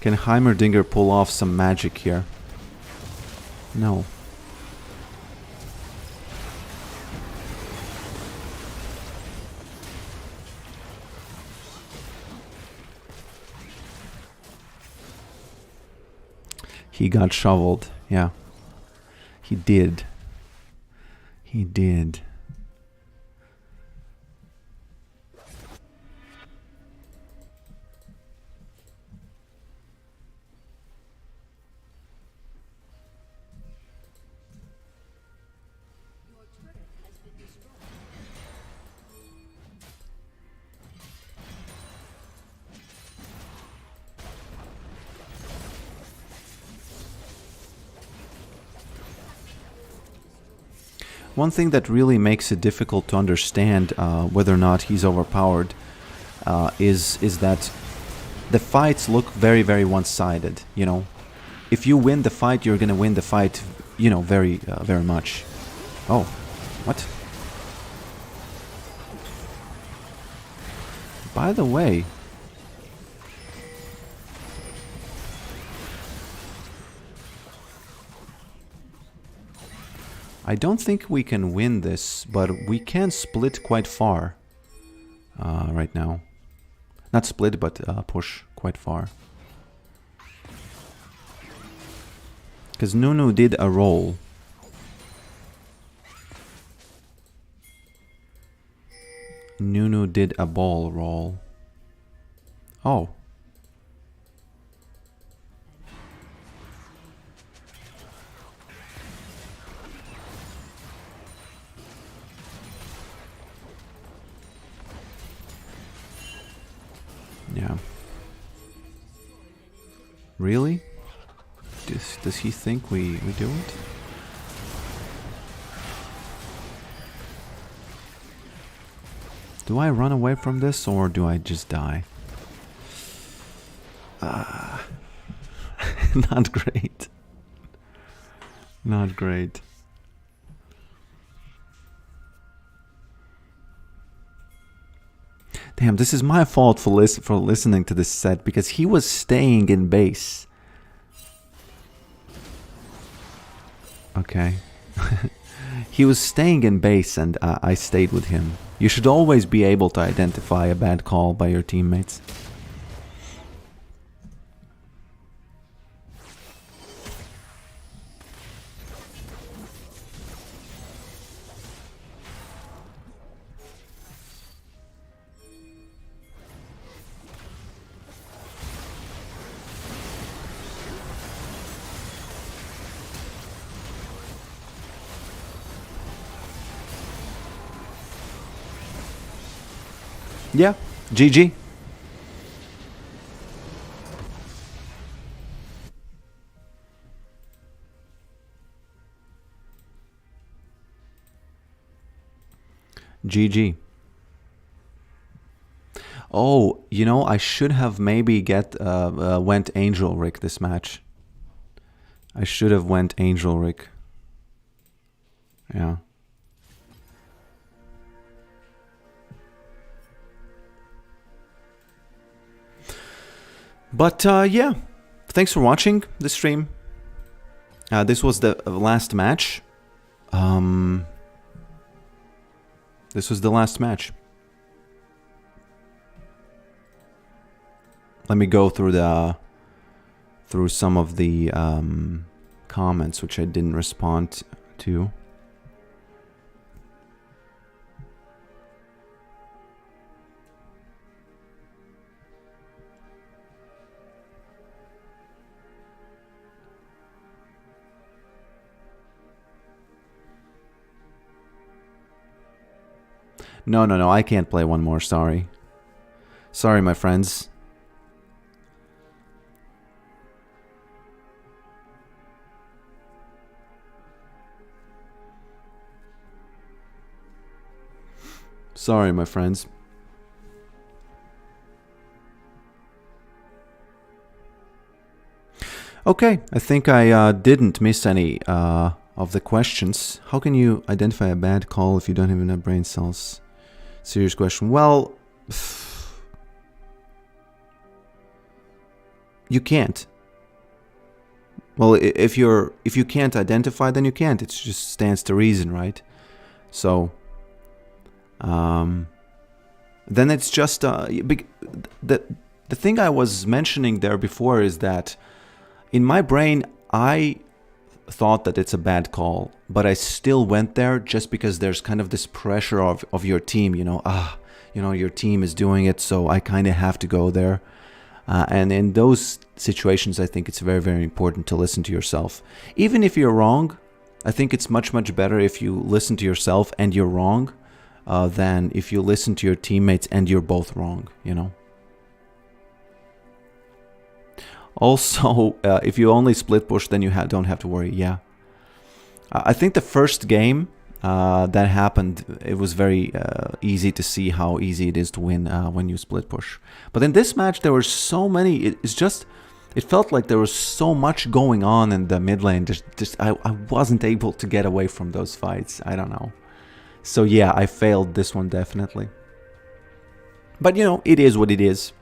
Can Heimerdinger pull off some magic here? No. He got shoveled. Yeah. He did. He did. One thing that really makes it difficult to understand whether or not he's overpowered is that the fights look very, very one-sided, you know. If you win the fight, you're gonna win the fight, you know, very, very much. Oh, what? By the way... I don't think we can win this, but we can split quite far right now. Not split, but push quite far. Because Nunu did a roll. Nunu did a ball roll. Oh. Yeah. Really? Does he think we do it? Do I run away from this or do I just die? Not great. Not great. Damn, this is my fault for listening to this set, because he was staying in base. Okay. He was staying in base and I stayed with him. You should always be able to identify a bad call by your teammates. Yeah, GG. GG. Oh, you know, I should have maybe went Angel Rick this match. I should have went Angel Rick. Yeah. But yeah, thanks for watching the stream. This was the last match. This was the last match. Let me go through some of the comments which I didn't respond to. No, I can't play one more, sorry. Sorry, my friends. Sorry, my friends. Okay, I think I didn't miss any of the questions. How can you identify a bad call if you don't even have brain cells? Serious question. Well, you can't. Well, if you can't identify, then you can't. It just stands to reason, right? So, then it's just the thing I was mentioning there before is that in my brain I thought that it's a bad call, but I still went there just because there's kind of this pressure of your team, your team is doing it, so I kind of have to go there. And in those situations, I think it's very, very important to listen to yourself. Even if you're wrong, I think it's much, much better if you listen to yourself and you're wrong than if you listen to your teammates and you're both wrong, Also, if you only split push, then you don't have to worry. Yeah. I think the first game that happened, it was very easy to see how easy it is to win when you split push. But in this match, there were so many. It felt like there was so much going on in the mid lane. I wasn't able to get away from those fights. I don't know. So yeah, I failed this one definitely. But it is what it is.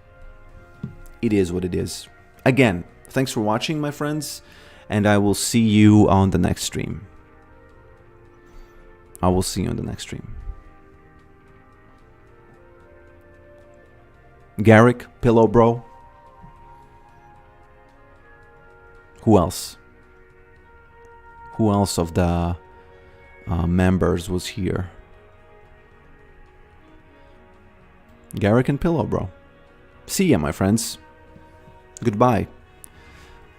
It is what it is. Again, thanks for watching, my friends, and I will see you on the next stream. Yorick, Pillow Bro. Who else? Who else of the members was here? Yorick and Pillow Bro. See ya, my friends. Goodbye.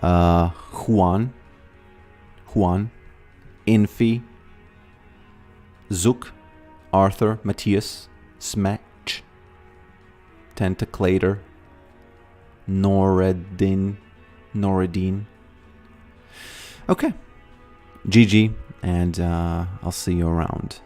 Juan, Infi, Zook, Arthur, Matthias, Smatch, Tentaclator, Noreddin. Okay. GG, and I'll see you around.